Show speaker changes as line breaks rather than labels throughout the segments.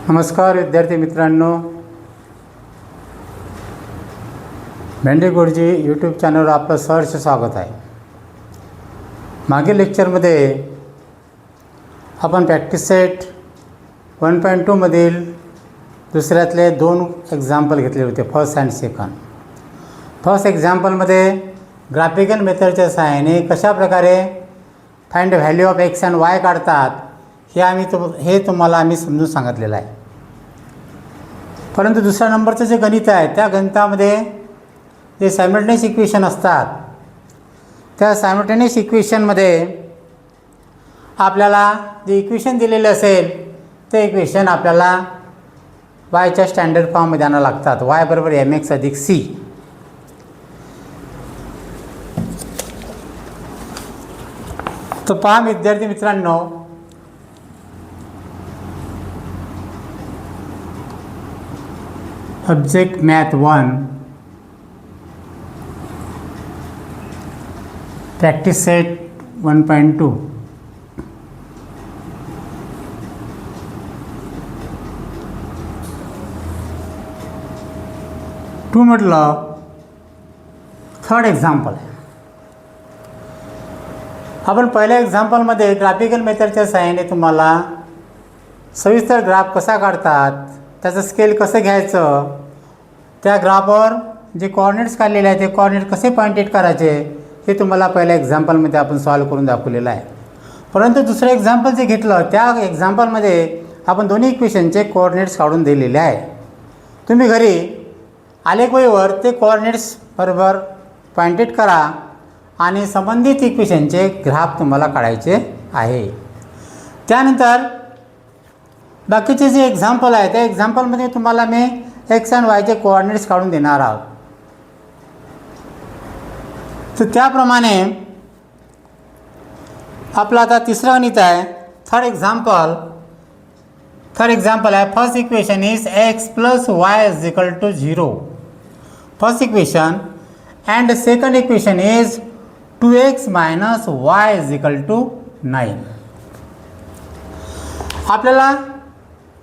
नमस्कार विद्यार्थी मित्रांनो, भेंडे गुरुजी यूट्यूब चॅनलवर आपलं सहर्ष स्वागत आहे. मागील लेक्चरमध्ये आपण प्रॅक्टिस सेट 1.2 मधील दुसऱ्यातले 2 एक्झाम्पल घेतले होते, फर्स्ट अँड सेकंड. फर्स्ट एक्झाम्पलमध्ये ग्राफिकल मेथडच्या सहाय्याने कशा प्रकारे find value of x and y काढतात हे तुम्हाला आम्ही समजून सांगितलेलं आहे. परंतु दुसऱ्या नंबरचं जे गणित आहे त्या गणितामध्ये जे सायमल्टेनियस इक्वेशन असतात, त्या सायमल्टेनियस इक्वेशनमध्ये आपल्याला जे इक्वेशन दिलेले असेल ते इक्वेशन आपल्याला वायच्या स्टँडर्ड फॉर्ममध्ये आणावं लागतात. वाय बरोबर mx अधिक c. तर पहा विद्यार्थी मित्रांनो, ऑब्जेक्ट मॅथ 1 प्रॅक्टिस सेट 1.2. म्हटलं थर्ड एक्झाम्पल आहे. आपण पहिल्या एक्झाम्पलमध्ये ग्राफिकल मेथडच्या सहाय्याने तुम्हाला सविस्तर ग्राफ कसा काढतात, त्याचं स्केल कसं घ्यायचं, त्या ग्राफवर जे कॉर्डिनेट्स काढलेले आहेत ते कॉर्डिनेट कसे पॉइंटेड करायचे हे तुम्हाला पहिल्या एक्झाम्पलमध्ये आपण सॉल्व करून दाखवलेलं आहे. परंतु दुसरं एक्झाम्पल जे घेतलं त्या एक्झाम्पलमध्ये आपण दोन्ही इक्वेशनचे कोऑर्डिनेट्स काढून दिलेले आहे. तुम्ही घरी आलेख वहीवर ते कोऑर्डिनेट्स बरोबर पॉइंटेड करा आणि संबंधित इक्वेशनचे ग्राफ तुम्हाला काढायचे आहे. त्यानंतर बाकीचे जे एक्झाम्पल आहे त्या एक्झाम्पलमध्ये तुम्हाला मी एक्स अँड वायचे कोऑर्डिनेट्स काढून देणार आहोत. तर त्याप्रमाणे आपलं आता तिसरं गणित आहे. थर्ड एक्झाम्पल आहे. First equation is x plus y is equal to 0. First equation and second equation is 2x minus y is equal to 9. आपल्याला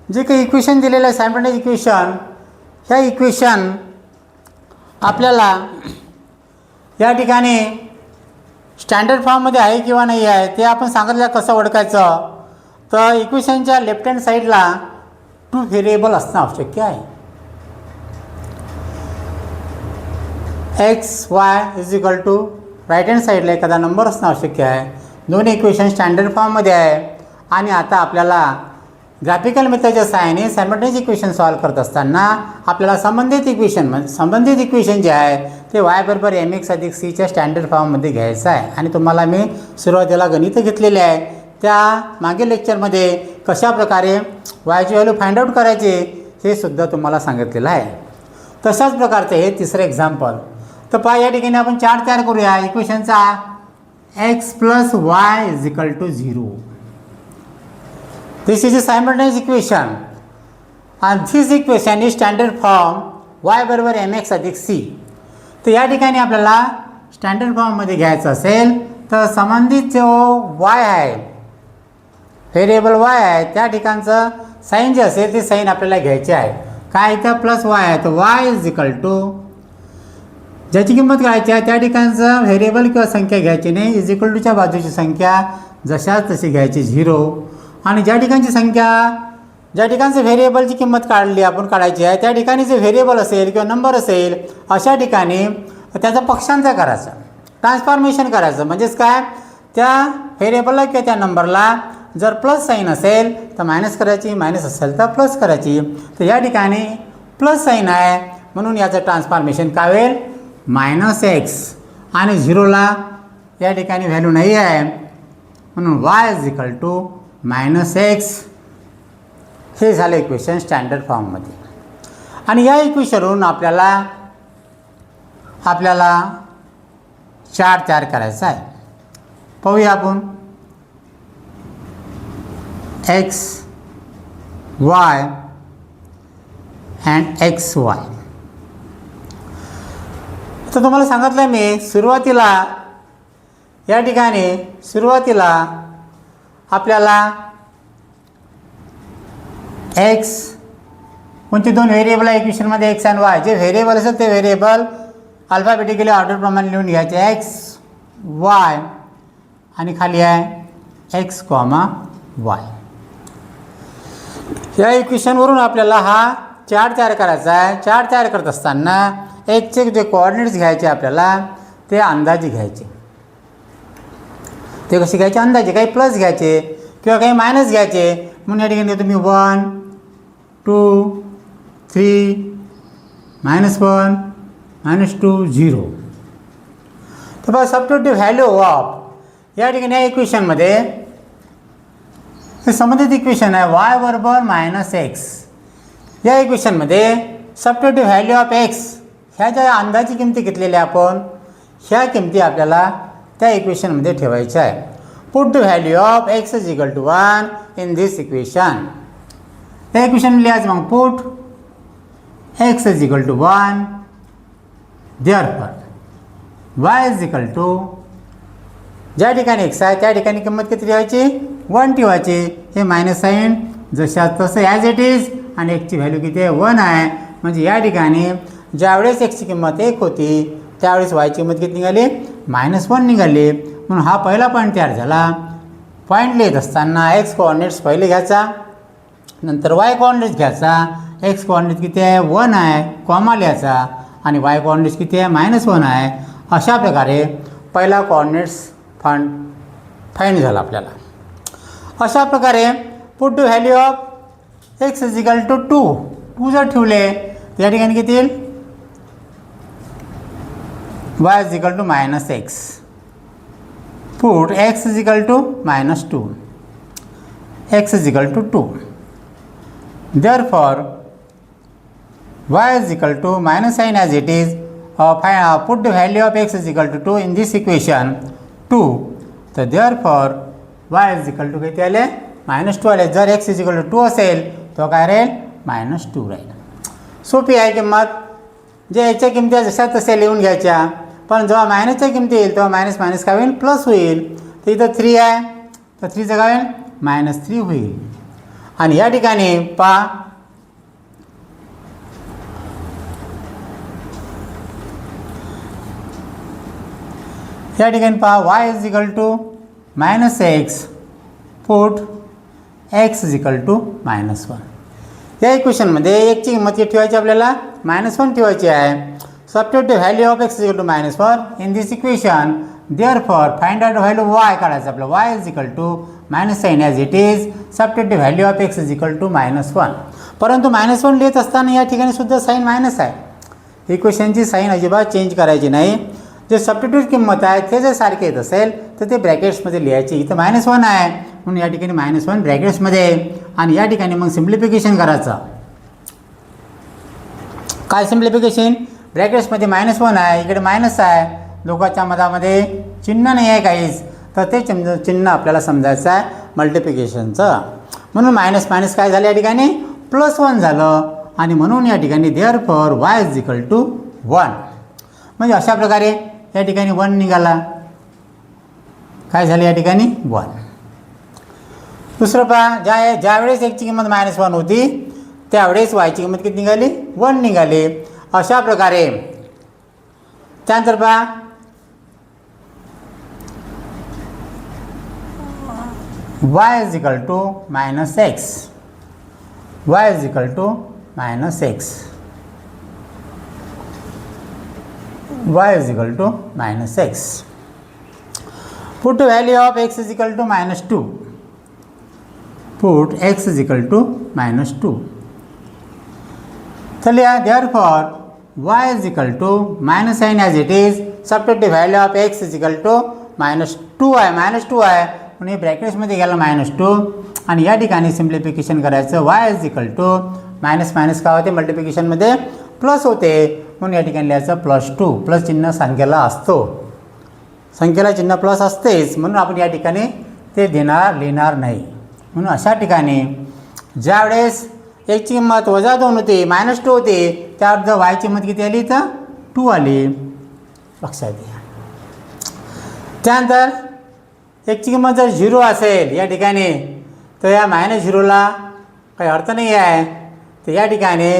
जे काही इक्वेशन दिलेलं आहे सायमल्टेनियस इक्वेशन, ह्या इक्वेशन आपल्याला या ठिकाणी स्टँडर्ड फॉर्ममध्ये आहे किंवा नाही आहे ते आपण सांगितलं कसं ओळखायचं. तर इक्वेशनच्या लेफ्ट हँड साईडला 2 व्हेरिएबल असणं आवश्यक आहे. X y is equal to right hand साईडला एखादा नंबर असणं आवश्यक आहे. दोन्ही इक्वेशन स्टँडर्ड फॉर्ममध्ये आहे. आणि आता आपल्याला ग्राफिकल मेथडच्या सहाय्याने सायमल्टेनियस इक्वेशन सॉल्व करत असताना आपल्याला संबंधित इक्वेशन जे आहे ते y बरोबर mx अधिक c च्या स्टँडर्ड फॉर्ममध्ये घ्यायचं आहे. आणि तुम्हाला मी सुरुवातीला गणित घेतलेले आहे, त्या मागील लेक्चरमध्ये कशा प्रकारे yची व्हॅल्यू फाइंड आउट करायची हे सुद्धा तुम्हाला सांगितलेलं आहे. तशाच प्रकारचं हे तिसरं एक्झाम्पल. तर पहा या ठिकाणी आपण चार्ट तयार करूया इक्वेशनचा. x plus y is equal to 0. This is a simultaneous equation and this equation is standard form y बरोबर mx अधिक c. तर या ठिकाणी आपल्याला स्टँडर्ड फॉर्ममध्ये घ्यायचं असेल तर संबंधित जो y आहे, व्हेरिएबल y आहे, त्या ठिकाणचं साईन जे असेल ते साईन आपल्याला घ्यायचे आहे. काय इथं प्लस y आहे तर y इज इक्वल टू ज्याची किंमत काढायची आहे त्या ठिकाणचं व्हेरिएबल किंवा संख्या घ्यायची नाही, इज इक्वल टूच्या बाजूची संख्या जशाच तशी घ्यायची 0. आणि ज्या ठिकाणचं व्हेरिएबलची किंमत काढायची आहे त्या ठिकाणी जे व्हेरिएबल असेल किंवा नंबर असेल अशा ठिकाणी त्याचा पक्षांतर करायचं, ट्रान्सफॉर्मेशन करायचं. म्हणजेच काय, त्या व्हेरिएबलला किंवा त्या नंबरला जर प्लस साईन असेल तर मायनस करायची, मायनस असेल तर प्लस करायची. तर या ठिकाणी प्लस साईन आहे म्हणून याचं ट्रान्सफॉर्मेशन काय होईल, -x. आणि 0ला या ठिकाणी व्हॅल्यू नाही आहे म्हणून y is equal to -x. हे झालं इक्वेशन स्टँडर्ड फॉर्ममध्ये. आणि या इक्वेशनवरून आपल्याला चार्ट तयार करायचा आहे. पाहूया आपण. x y and x y. तर तुम्हाला सांगितलं मी सुरुवातीला या ठिकाणी आपल्याला एक्स, कोणते दोन व्हेरिएबल आहे इक्वेशनमध्ये एक्स आणि वाय. जे व्हेरिएबल असेल ते व्हेरिएबल अल्फाबेटिकली ऑर्डरप्रमाणे लिहून घ्यायचे, एक्स वाय आणि खाली आहे एक्स कॉमा वाय. या इक्वेशनवरून आपल्याला हा चार्ट तयार करायचा आहे. चार्ट तयार करत असताना एक्सचे जे कोऑर्डिनेट्स घ्यायचे आपल्याला ते अंदाजे घ्यायचे. ते कसे घ्यायचे? अंदाजे. काही प्लस घ्यायचे किंवा काही मायनस घ्यायचे. म्हणून या ठिकाणी तुम्ही 1 2 3 -1 -2 0. तर बघा सबस्टिट्यूट व्हॅल्यू ऑफ या ठिकाणी या इक्वेशनमध्ये हे संबंधित इक्वेशन आहे वाय बरोबर -x. या इक्वेशनमध्ये सबस्टिट्यूट व्हॅल्यू ऑफ एक्स ह्या ज्या अंदाजी किमती घेतलेल्या आपण ह्या किमती आपल्याला त्या इक्वेशनमध्ये ठेवायच्या आहे. Put the value of x is equal to 1 in this equation. या इक्वेशन लिहायचं मग put x is equal to 1 therefore y is equal to ज्या ठिकाणी एक्स आहे त्या ठिकाणी किंमत किती ठेवायची? 1 ठेवायची. हे मायनस साईन जशा तसं ॲज इट इज आणि एक्सची व्हॅल्यू किती आहे? 1 आहे. म्हणजे या ठिकाणी ज्यावेळेस एक्सची किंमत 1 होती त्यावेळेस वायची किंमत किती निघाली? -1 निघाली. म्हणून हा पहिला पॉईंट तयार झाला. पॉईंट लिहित असताना एक्स कोऑर्डिनेट्स पहिले घ्यायचा, नंतर वाय कोऑर्डिनेट्स घ्यायचा. एक्स कोऑर्डिनेट किती आहे? 1 आहे, कॉमा लिहायचा. आणि वाय कोऑर्डिनेट्स किती आहे? -1 आहे. अशा प्रकारे पहिला कोऑर्डिनेट्स फाइंड झाला आपल्याला. अशा प्रकारे put to value of x is equal to 2 जर ठेवले तर या ठिकाणी किती येईल? Y is equal to -x. Put x is equal to -2, x is equal to 2. Therefore y is equal to minus sign as it is. Put the value of x is equal to 2 in this equation 2. तर therefore y is equal to किती आले? -2 आले. जर x is equal to 2 असेल तो काय राहील? -2 राहील. सोपी आहे किंमत. जे याच्या किमती जशा तशा लिहून घ्यायच्या. पण जेव्हा मायनसच्या किमती येईल तेव्हा मायनस काय होईल? प्लस होईल. तर इथं 3 आहे तर 3चं काय होईल? -3 होईल. आणि या ठिकाणी पहा या ठिकाणी पहा y is equal to -x. Put x is equal to -1. या इक्वेशनमध्ये एक्सची किंमत किती ठेवायची आपल्याला? -1 ठेवायची आहे. Substitute the value of x is equal to -1 in this equation. Therefore find out value y काढायचं आपलं. Y is equal to minus sign as it is. Substitute the value of x is equal to -1. परंतु -1 लिहित असताना या ठिकाणी सुद्धा sine minus आहे. इक्वेशनची sine अजिबात चेंज करायची नाही. जे सबस्टिट्यूट किंमत आहे ते जर सारखे येत असेल तर ते ब्रॅकेट्समध्ये लिहायची. इथं -1 आहे म्हणून या ठिकाणी -1 ब्रॅकेट्समध्ये. आणि या ठिकाणी मग सिम्प्लिफिकेशन करायचं. काय सिम्प्लिफिकेशन? ब्रॅकेट्समध्ये -1 आहे, इकडे मायनस आहे, दोघांच्या मधामध्ये चिन्ह नाही आहे काहीच. तर ते चिन्ह आपल्याला समजायचं आहे मल्टिप्लिकेशनचं. म्हणून मायनस काय झालं या ठिकाणी? +1 झालं. आणि म्हणून या ठिकाणी therefore y is equal to 1. म्हणजे अशा प्रकारे या ठिकाणी 1 निघाला. काय झालं या ठिकाणी? 1. दुसरं पहा ज्यावेळेस एक्सची किंमत -1 होती त्यावेळेस वायची किंमत किती निघाली? 1 निघाली. अशा प्रकारे त्यानंतर पहा y is equal to -x. Y is equal to -x. y is equal to -x. Put value of x is equal to -2. Put x is equal to -2. चलिए therefore y is equal to minus sign as it is. Substitute the value of x is equal to -2 आहे. -2 आहे म्हणून ब्रॅकेट्समध्ये गेलं -2. आणि या ठिकाणी simplification करायचं. y is equal to minus काय होते? मल्टिप्लिकेशनमध्ये प्लस होते म्हणून या ठिकाणी लिहायचं +2. प्लस चिन्ह संख्येला असतो. संख्येला चिन्ह प्लस असतेच म्हणून आपण या ठिकाणी ते लिहिणार नाही. म्हणून अशा ठिकाणी ज्यावेळेस एक्सची किंमत -2 होती -2 होती त्यावर जर वायची किंमत किती आली तर 2 आली. लक्षात घ्या. त्यानंतर एक्सची किंमत जर 0 असेल या ठिकाणी तर या -0ला काही अर्थ नाही आहे. तर या ठिकाणी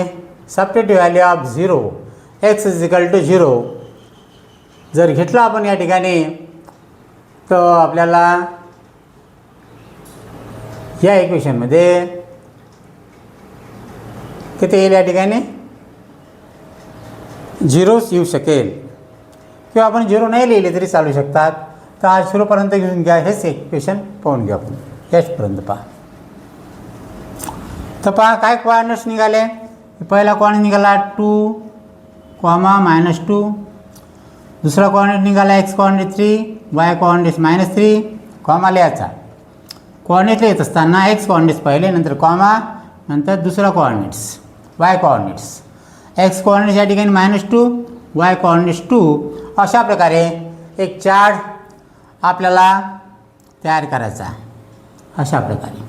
सबस्टिट्यूट व्हॅल्यू ऑफ 0 x = 0 जर घेतलं आपण या ठिकाणी तर आपल्याला या इक्वेशनमध्ये किती येईल या ठिकाणी 0च येऊ शकेल किंवा आपण 0 नाही लिहिले तरी चालू शकतात. तर आज 0पर्यंत घेऊन घ्या. हेच इक्वेशन पाहून घेऊ आपण याचपर्यंत पहा. तर पहा काय कोऑर्डिनेट्स निघाले. पहिला कोऑर्डिनेट निघाला 2, -2. दुसरा कोऑर्डिनेट निघाला x coordinate 3, y coordinate -3, comma लिहायचा. कोऑर्डिनेट लिहित असताना x कोऑर्डिनेट्स पहिले, नंतर कॉमा, नंतर दुसरा coordinates y coordinates. x coordinates या ठिकाणी -2, y कोऑर्डिनेट्स 2. अशा प्रकारे एक चार्ट आपल्याला तयार करायचा अशा प्रकारे.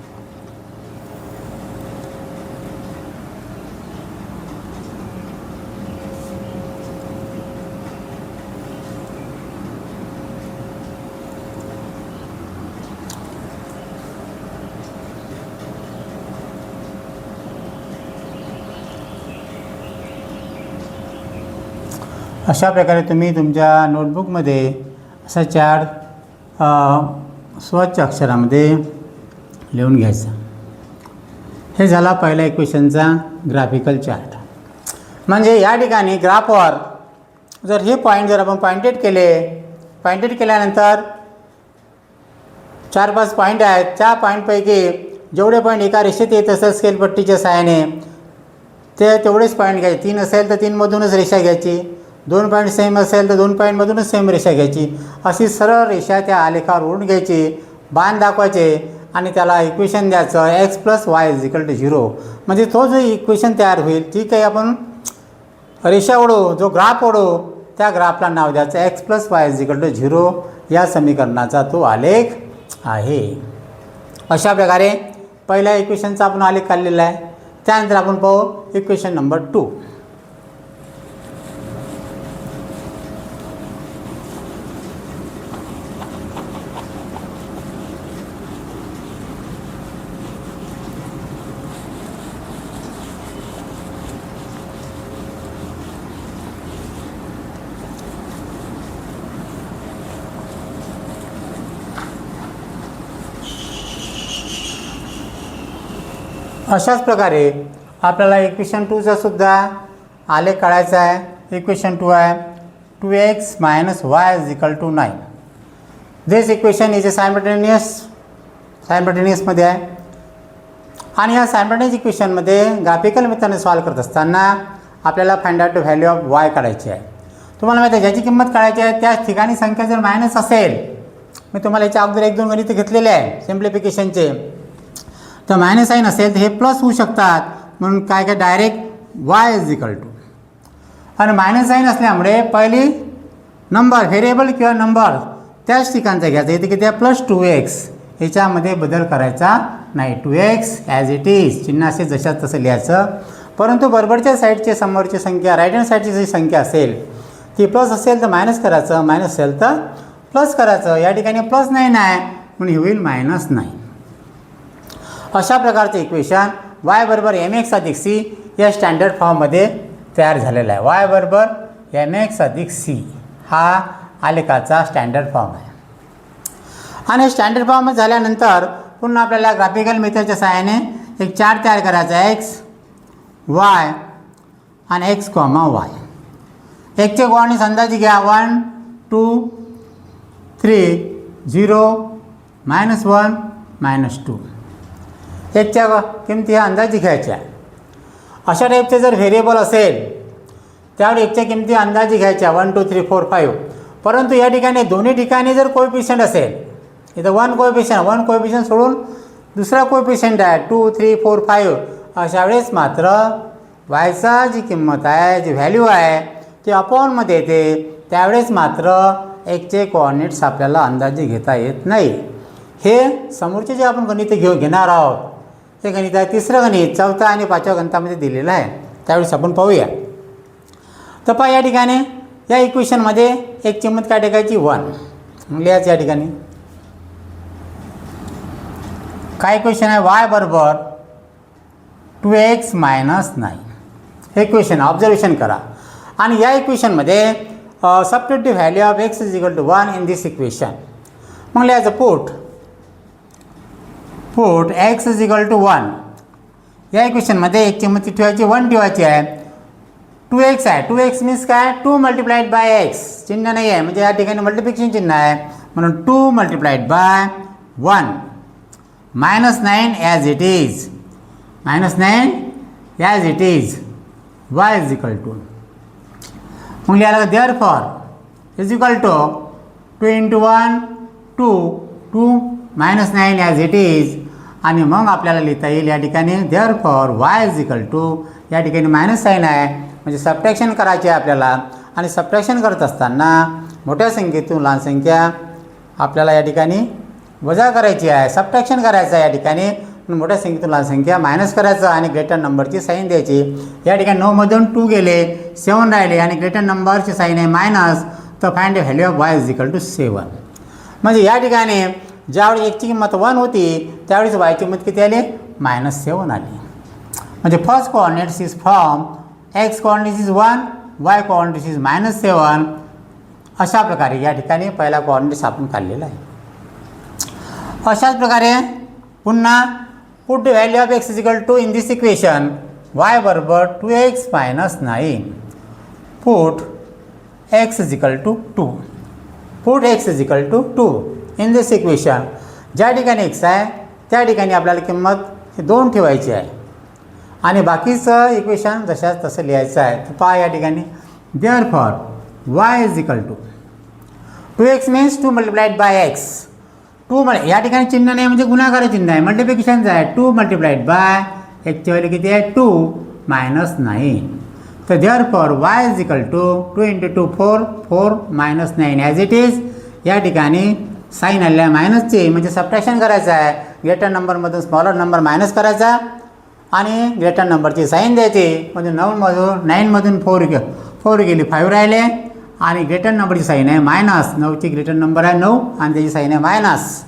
अशा प्रकारे तुम्ही तुमच्या नोटबुकमध्ये असा चार्ट स्वच्छ अक्षरामध्ये लिहून घ्यायचा. हे झाला पहिला इक्वेशनचा ग्राफिकल चार्ट. म्हणजे या ठिकाणी ग्राफवर जर हे पॉईंट जर आपण पॉइंटेड केल्यानंतर 4-5 पॉईंट आहेत. त्या पॉईंटपैकी जेवढे पॉईंट एका रेषेत येत असेल स्केलपट्टीच्या सहाय्याने ते तेवढेच पॉईंट घ्यायचे. 3 असेल तर 3मधूनच रेषा घ्यायची. 2 पॉईंट सेम असेल तर 2 पॉईंटमधूनच सेम रेषा घ्यायची. अशी सरळ रेषा त्या आलेखावर ओढून घ्यायची, बाण दाखवायचे आणि त्याला इक्वेशन द्यायचं x + y = 0. म्हणजे तो जो इक्वेशन तयार होईल ती काही आपण रेषा ओढू, जो ग्राफ ओढू, त्या ग्राफला नाव द्यायचं x + y = 0. या समीकरणाचा तो आलेख आहे. अशा प्रकारे पहिल्या इक्वेशनचा आपण आलेख काढलेला आहे. त्यानंतर आपण पाहू इक्वेशन नंबर 2. अशाच प्रकारे आपल्याला इक्वेशन 2चा सुद्धा आलेख काढायचा आहे. इक्वेशन 2 आहे 2x - y = 9. This equation is सायमल्टेनियसमध्ये आहे. आणि या सायमल्टेनियस इक्वेशनमध्ये ग्राफिकल मेथडने सॉल्व करत असताना आपल्याला find out value of y काढायची आहे. तुम्हाला माहिती आहे ज्याची किंमत काढायची आहे त्याच ठिकाणी संख्या जर मायनस असेल, मी तुम्हाला याच्या अगोदर 1-2 गणित घेतलेले आहे सिम्प्लिफिकेशनचे, तर मायनस साईन असेल तर हे प्लस होऊ शकतात. म्हणून काय डायरेक्ट y = आणि मायनस साईन असल्यामुळे पहिली नंबर व्हेरिएबल किंवा नंबर त्याच ठिकाणचा घ्यायचा. इथे किती आहे +2x. याच्यामध्ये बदल करायचा नाही. 2x ॲज इट इज चिन्ह असे जशा तसं लिहायचं. परंतु बरोबरच्या साईडची समोरची संख्या राईट हँड साईडची जी संख्या असेल ती प्लस असेल तर मायनस करायचं, मायनस असेल तर प्लस करायचं. या ठिकाणी प्लस नाही म्हणून हे होईल -9. अशा प्रकारचे इक्वेशन y = mx + c या स्टँडर्ड फॉर्ममध्ये तयार झालेला आहे. y = mx + c हा आलेखाचा स्टँडर्ड फॉर्म आहे. आणि स्टँडर्ड फॉर्म झाल्यानंतर पुन्हा आपल्याला ग्राफिकल मेथडच्या सहाय्याने एक चार्ट तयार करायचा आहे. x, y आणि x, y. चे कोऑर्डिनेट्स अंदाजे घ्या 1, 2, 3, 0, -1, -2. च्या किमती ह्या अंदाजे घ्यायच्या. अशा टाईपचे जर व्हेरिएबल असेल त्यावर च्या किमती अंदाजे घ्यायच्या 1, 2, 3, 4, 5. परंतु या ठिकाणी दोन्ही ठिकाणी जर कोएफिशियंट असेल, इथं 1 कोएफिशियंट सोडून दुसरा कोएफिशियंट आहे 2, 3, 4, 5, अशा वेळेस मात्र वायचा जी किंमत आहे, जी व्हॅल्यू आहे ती अपॉनमध्ये येते. त्यावेळेस मात्र चे कोऑर्डिनेट्स आपल्याला अंदाजे घेता येत नाही. हे समोरचे जे आपण गणित घेणार आहोत ते गणित आहे 3रं गणित 4थ्या आणि 5व्या गणितामध्ये दिलेलं आहे. त्यावेळेस आपण पाहूया. तर पहा या ठिकाणी या इक्वेशनमध्ये एक किंमत काय टाकायची 1 लिहायचं. या ठिकाणी काय इक्वेशन आहे y = 2x मायनस 9 हे इक्वेशन ऑब्झर्वेशन करा. आणि या इक्वेशनमध्ये substitute the value of x is equal to 1 in this equation. मग लिहायचं put x is equal to 1. या इक्वेशनमध्ये एक किंमत ठेवायची 1 ठेवायची आहे. 2x आहे. 2x मीन्स काय 2 मल्टिप्लाइड बाय x चिन्ह नाही आहे म्हणजे या ठिकाणी मल्टिप्लिकेशन चिन्ह आहे म्हणून 2 multiplied by 1 minus 9 as it is y is equal to मग लिहायला therefore is equal to 2 into 1 2 minus 9 as it is. आणि मग आपल्याला लिहिता येईल या ठिकाणी therefore y is equal to या ठिकाणी मायनस साईन आहे म्हणजे सबट्रॅक्शन करायचे आहे आपल्याला. आणि सबट्रॅक्शन करत असताना मोठ्या संख्येतून लहान संख्या आपल्याला या ठिकाणी वजा करायची आहे, सबट्रॅक्शन करायचं आहे या ठिकाणी. मोठ्या संख्येतून लहान संख्या मायनस करायचं आणि ग्रेटर नंबरची साईन द्यायची. या ठिकाणी 9 मधून 2 गेले 7 राहिले आणि ग्रेटर नंबरची साईन आहे मायनस. तर find the value of y is equal to 7. म्हणजे या ठिकाणी ज्यावेळी एक्सची किंमत 1 होती त्यावेळेस y ची किंमत किती आली -7 आली. म्हणजे first coordinates is from x coordinates is 1 y coordinates is -7. अशा प्रकारे या ठिकाणी पहिला कोऑर्डिनेट्स आपण काढलेला आहे. अशाच प्रकारे पुन्हा put the value of x is equal to in this equation y बरोबर 2x minus 9. Put x is equal to 2. Put x is equal to 2 in this equation. ज्या ठिकाणी x आहे त्या ठिकाणी आपल्याला किंमत 2 ठेवायची आहे आणि बाकीचं इक्वेशन जशाच तसं लिहायचं आहे. तर पहा या ठिकाणी therefore y is equal to 2x means 2 multiplied by x. 2 या ठिकाणी चिन्ह नाही म्हणजे गुणाकार चिन्ह आहे मल्टिप्लिकेशनचं आहे. 2 मल्टिप्लाइड बाय x ची व्हॅल्यू किती आहे 2 मायनस 9. तर therefore y is equal to 2 into 2 4 minus 9 as it is. या ठिकाणी साईन आलेला आहे मायनसचे म्हणजे सबट्रॅक्शन करायचं आहे. ग्रेटर नंबरमधून स्मॉलर नंबर मायनस करायचा आणि ग्रेटर नंबरची साईन द्यायची. म्हणजे 9मधून 4 गेली 5 राहिले आणि ग्रेटर नंबरची साईन आहे मायनस. 9ची ग्रेटर नंबर आहे 9 आणि त्याची साईन आहे मायनस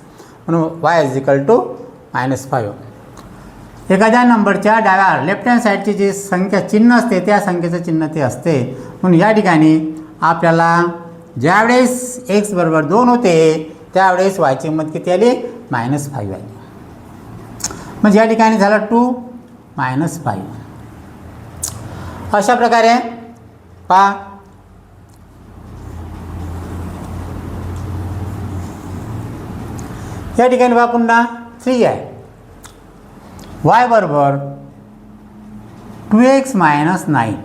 म्हणून y इज इक्वल टू -5. एखाद्या नंबरच्या डाव्या लेफ्ट हँड साईडची जी संख्या चिन्ह असते त्या संख्येचं चिन्ह ते असते. म्हणून या ठिकाणी आपल्याला ज्यावेळेस x बरोबर 2 होते त्यावेळेस y ची किंमत किती आली -5 आली. म्हणजे या ठिकाणी झालं 2 -5. अशा प्रकारे पहा या ठिकाणी बघा पुन्हा 3 आहे. y बरोबर 2x minus 9.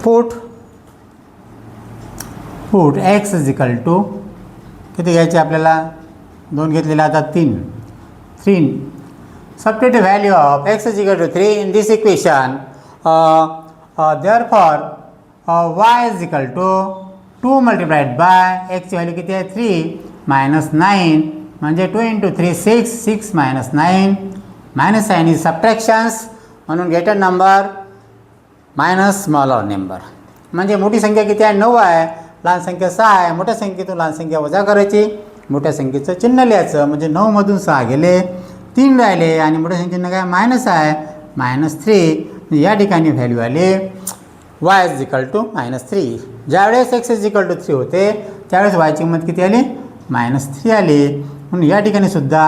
Put x is equal to किती घ्यायचे आपल्याला 2 घेतलेला आता 3. Substitute value of x is equal to 3 in this equation. Therefore y is equal to 2 multiplied by x ची व्हॅल्यू किती आहे 3 मायनस 9 म्हणजे 2 into 3 6 minus 9 minus sign is subtractions म्हणून greater number minus smaller number. म्हणजे मोठी संख्या किती आहे 9 आहे लहान संख्या 6 आहे. मोठ्या संख्येतून लहान संख्या वजा करायची मोठ्या संख्येचं चिन्ह लिहायचं म्हणजे 9 मधून 6 गेले 3 राहिले आणि मोठ्या संख्येनं काय मायनस आहे -3. या ठिकाणी व्हॅल्यू आली y इज इक्वल टू -3. ज्यावेळेस x इज इक्वल टू 3 होते त्यावेळेस y ची किंमत किती आली -3 आली. म्हणून या ठिकाणी सुद्धा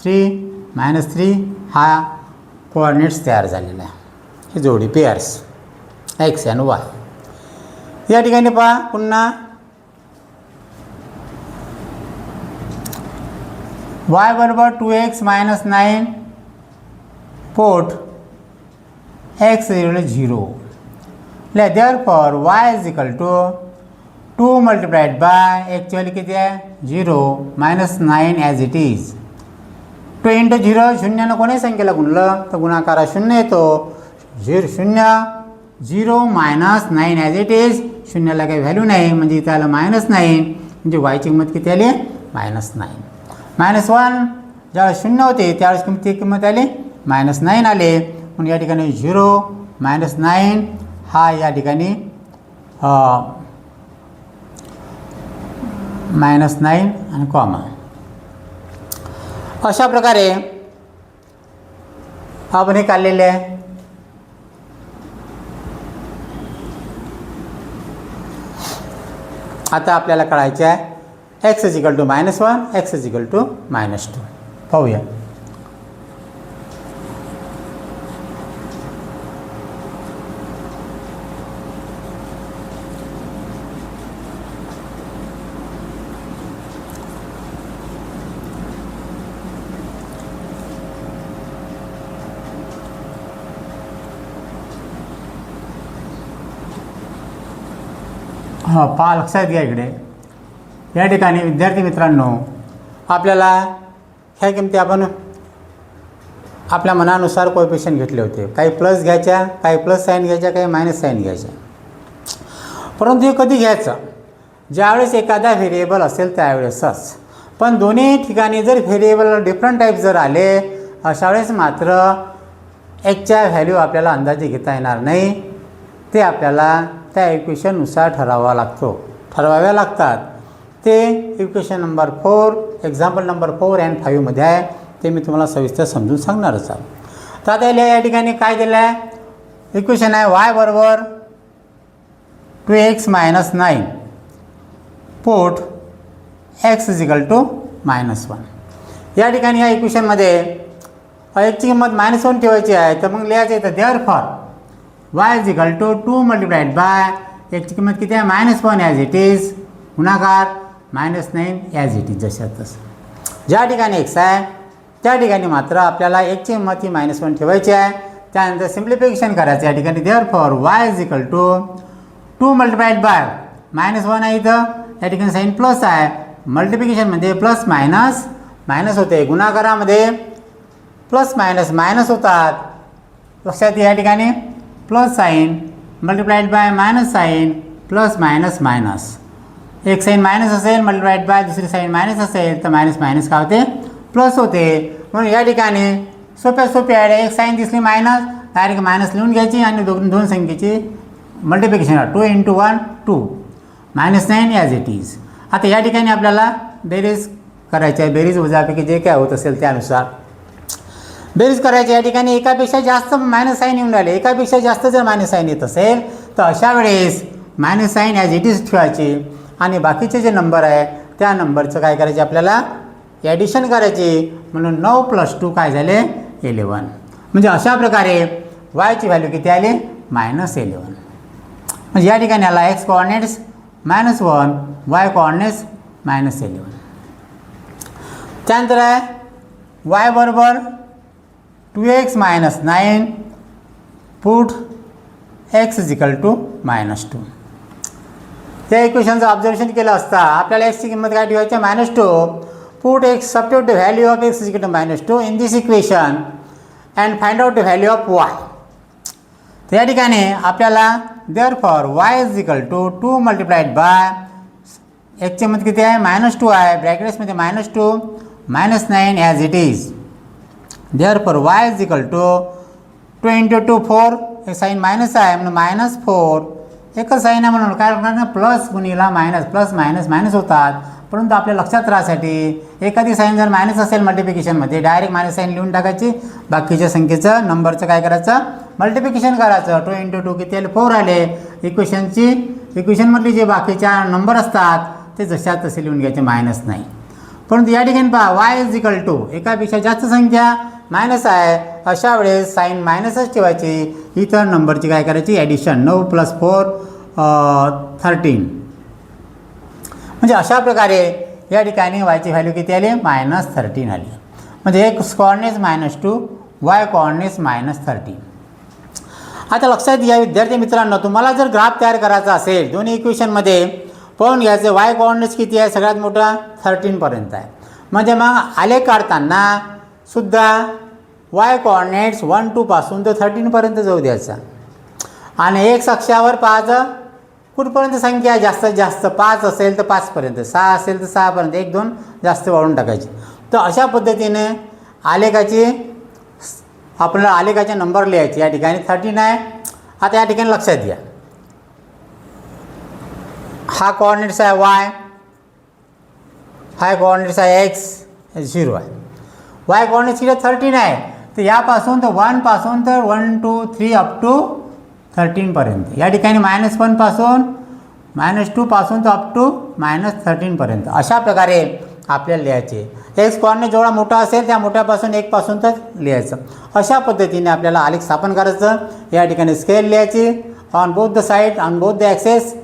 3 हा कोऑर्डिनेट्स तयार झालेला आहे. ही जोडी पेअर्स x आणि y. या ठिकाणी पहा पुन्हा y बरोबर 2x minus 9 put x is 0. Therefore y is equal to 2 multiplied by x ची व्हॅल्यू किती आहे 0 minus 9 as it is. 2 into 0 शून्यानं कोणी संख्येला गुणलं तर गुणाकारा 0 येतो. 0 मायनस 9 ॲज इट इज. शून्याला काही व्हॅल्यू नाही म्हणजे इथं आलं -9 म्हणजे y ची किंमत किती आली -9. -1 ज्यावेळेस 0 होते त्यावेळेस किंमत आली -9 आले. म्हणून या ठिकाणी 0 -9 हा या ठिकाणी -9 आणि कॉमा. अशा प्रकारे आपण हे काढलेले आहे. आता आपल्याला कळायचे आहे x is equal to -1, x is equal to -2. पाहूया. पहा, लक्षात घ्या इकडे. या ठिकाणी विद्यार्थी मित्रांनो, आपल्याला ह्या किमती आपण आपल्या मनानुसार कोएफिशियंट घेतले होते. काही प्लस घ्यायच्या, काही प्लस साईन घ्यायच्या, काही मायनस साईन घ्यायच्या. परंतु हे कधी घ्यायचं? ज्यावेळेस एखादा व्हेरिएबल असेल त्यावेळेसच. पण दोन्ही ठिकाणी जर व्हेरिएबल डिफरंट टाईप जर आले, अशा वेळेस मात्र एक्सच्या व्हॅल्यू आपल्याला अंदाजे घेता येणार नाही. ते आपल्याला त्या इक्वेशननुसार ठरवाव्या लागतात. ते इक्वेशन नंबर 4, एक्झाम्पल नंबर 4 आणि 5 मध्ये आहे. ते मी तुम्हाला सविस्तर समजून सांगणारच आहे. तर आता या ठिकाणी काय दिलं आहे? इक्वेशन आहे y बरोबर 2x - 9 put x is equal to -1. या ठिकाणी या इक्वेशनमध्ये एक्सची किंमत -1 ठेवायची आहे. तर मग लिहायचं आहे, तर therefore y is equal to 2 multiplied by एक्सची किंमत किती आहे? -1 ॲज इट इज, गुणाकार -9 ॲज इट इज, जशा तसं. ज्या ठिकाणी एक्स आहे त्या ठिकाणी मात्र आपल्याला एक्सची किंमत ही -1 ठेवायची आहे. त्यानंतर सिम्प्लिफिकेशन करायचं. या ठिकाणी therefore y is equal to 2 multiplied by -1 आहे इथं, या ठिकाणी साईन प्लस आहे. मल्टिप्लिकेशनमध्ये प्लस मायनस मायनस होते, गुणाकारामध्ये प्लस मायनस मायनस होतात. लक्षात या ठिकाणी plus sign multiplied by minus sign plus minus minus. एक साईन मायनस असेल मल्टिप्लाइड बाय दुसरी साईन मायनस असेल तर मायनस मायनस काय होते? प्लस होते. म्हणून या ठिकाणी सोपी आहे. एक साईन दिसली मायनस, डायरेक्ट मायनस लिहून घ्यायची आणि दोन संख्येची मल्टिप्लिकेशन 2 × 1 2 -9 ॲज इट इज. आता या ठिकाणी आपल्याला बेरीज करायची आहे. बेरीज वजापैकी जे काय होत असेल त्यानुसार बेरीज करायची. या ठिकाणी एकापेक्षा जास्त मायनस साईन येऊन राहिले, एकापेक्षा जास्त जर मायनस साईन येत असेल तर अशा वेळेस minus sign as it is ठेवायची आणि बाकीचे जे नंबर आहे त्या नंबरचं काय करायचे? आपल्याला ॲडिशन करायची. म्हणून 9 + 2 काय झाले? 11. म्हणजे अशा प्रकारे yची व्हॅल्यू किती आली? -11. म्हणजे या ठिकाणी आला x कोऑर्डिनेट्स -1, y कोऑर्डिनेट्स -11. त्यानंतर आहे y बरोबर 2x - 9 put x is equal to -2. त्या इक्वेशनचं ऑब्झर्वेशन केलं असता आपल्याला एक्सची किंमत काय ठेवायची? -2. Put x, substitute the value of x is equal to -2 in this equation and find out the value of y. तर या ठिकाणी आपल्याला therefore y is equal to 2 multiplied by एक्सची किंमत किती आहे? -2 आहे, ब्रॅकेट्समध्ये -2 -9 as it is. Therefore y is equal to 2 × 2 4. एक साईन मायनस आहे म्हणून -4. एकच साईन आहे म्हणून काय करणार? प्लस गुणिला मायनस, प्लस मायनस मायनस होतात. परंतु आपल्या लक्षात राहण्यासाठी एखादी साईन जर मायनस असेल मल्टिप्लिकेशनमध्ये डायरेक्ट मायनस साईन लिहून टाकायची. बाकीच्या संख्येचं नंबरचं काय करायचं? मल्टिप्लिकेशन करायचं. 2 × 2 किती आले? 4 आले. इक्वेशनमधले जे बाकीच्या नंबर असतात ते जशा तसे लिहून घ्यायचे, मायनस नाही. परंतु या ठिकाणी पहा y इज इक्वल टू एकापेक्षा जास्त संख्या मायनस आहे, अशा वेळेस साईन मायनसच ठेवायची. इतर नंबरची काय करायची? ॲडिशन. 9 + 4 13. म्हणजे अशा प्रकारे या ठिकाणी yची व्हॅल्यू किती आली? -13 आली. म्हणजे x कोऑर्डिनेट्स -2, y कोऑर्डिनेट्स -13. आता लक्षात घ्या विद्यार्थी मित्रांनो, तुम्हाला जर ग्राफ तयार करायचा असेल दोन्ही इक्वेशनमध्ये पाहून घ्यायचं y कोऑर्डिनेट्स किती आहे? सगळ्यात मोठा 13 पर्यंत आहे. म्हणजे मग आलेख काढताना सुद्धा y कोऑर्डिनेट्स 1 2 पासून तर 13 पर्यंत जाऊ द्यायचा. आणि x अक्षावर पाहायचं कुठपर्यंत संख्या जास्तीत जास्त 5 असेल तर 5 पर्यंत, 6 असेल तर 6 पर्यंत, 1 2 जास्त वाढून टाकायचे. तर अशा पद्धतीने आलेखाची आपल्याला आलेखाचे नंबर लिहायचे. या ठिकाणी 13 आहे. आता या ठिकाणी लक्षात घ्या, हा कोऑर्डिनेट्स आहे y, हा कोऑर्डिनेट्स आहे x, 0 आहे. y कोऑर्डिनेट्स किती? 13 आहे. तर यापासून तर 1 पासून तर 1 2 3 अप टू 13पर्यंत. या ठिकाणी -1 पासून -2 पासून तर अप टू -13 पर्यंत अशा प्रकारे आपल्याला लिहायचे. एक्स कोऑर्डिनेट जेवढा मोठा असेल त्या मोठ्यापासून 1 पासून तर लिहायचं. अशा पद्धतीने आपल्याला आलेख स्थापन करायचं. या ठिकाणी स्केल लिहायची on both the side on both the access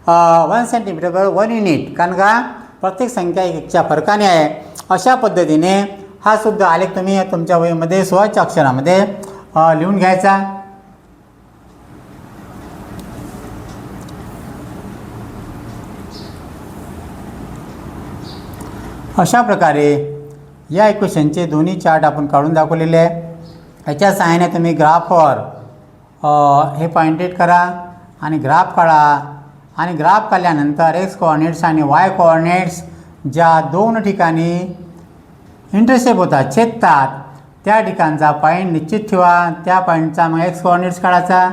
1 centimetre 1 unit, कारण का प्रत्येक संख्या एकच्या फरकाने आहे. अशा पद्धतीने हा सुद्धा आलेख तुम्ही तुमच्या वहीमध्ये स्वतःच्या अक्षरामध्ये लिहून घ्यायचा. अशा प्रकारे या इक्वेशनचे दोन्ही चार्ट आपण काढून दाखवलेले आहे. याच्या सहाय्याने तुम्ही ग्राफवर हे पॉइंटेड करा आणि ग्राफ काढा आणि ग्राफ काढल्यानंतर एक्स कोऑर्डिनेट्स आणि वाय कोऑर्डिनेट्स ज्या दोन ठिकाणी इंटरसेप्ट होतात छेदतात त्या ठिकाणचा पॉईंट निश्चित ठेवा. त्या पॉईंटचा मग एक्स कोऑर्डिनेट्स काढायचा,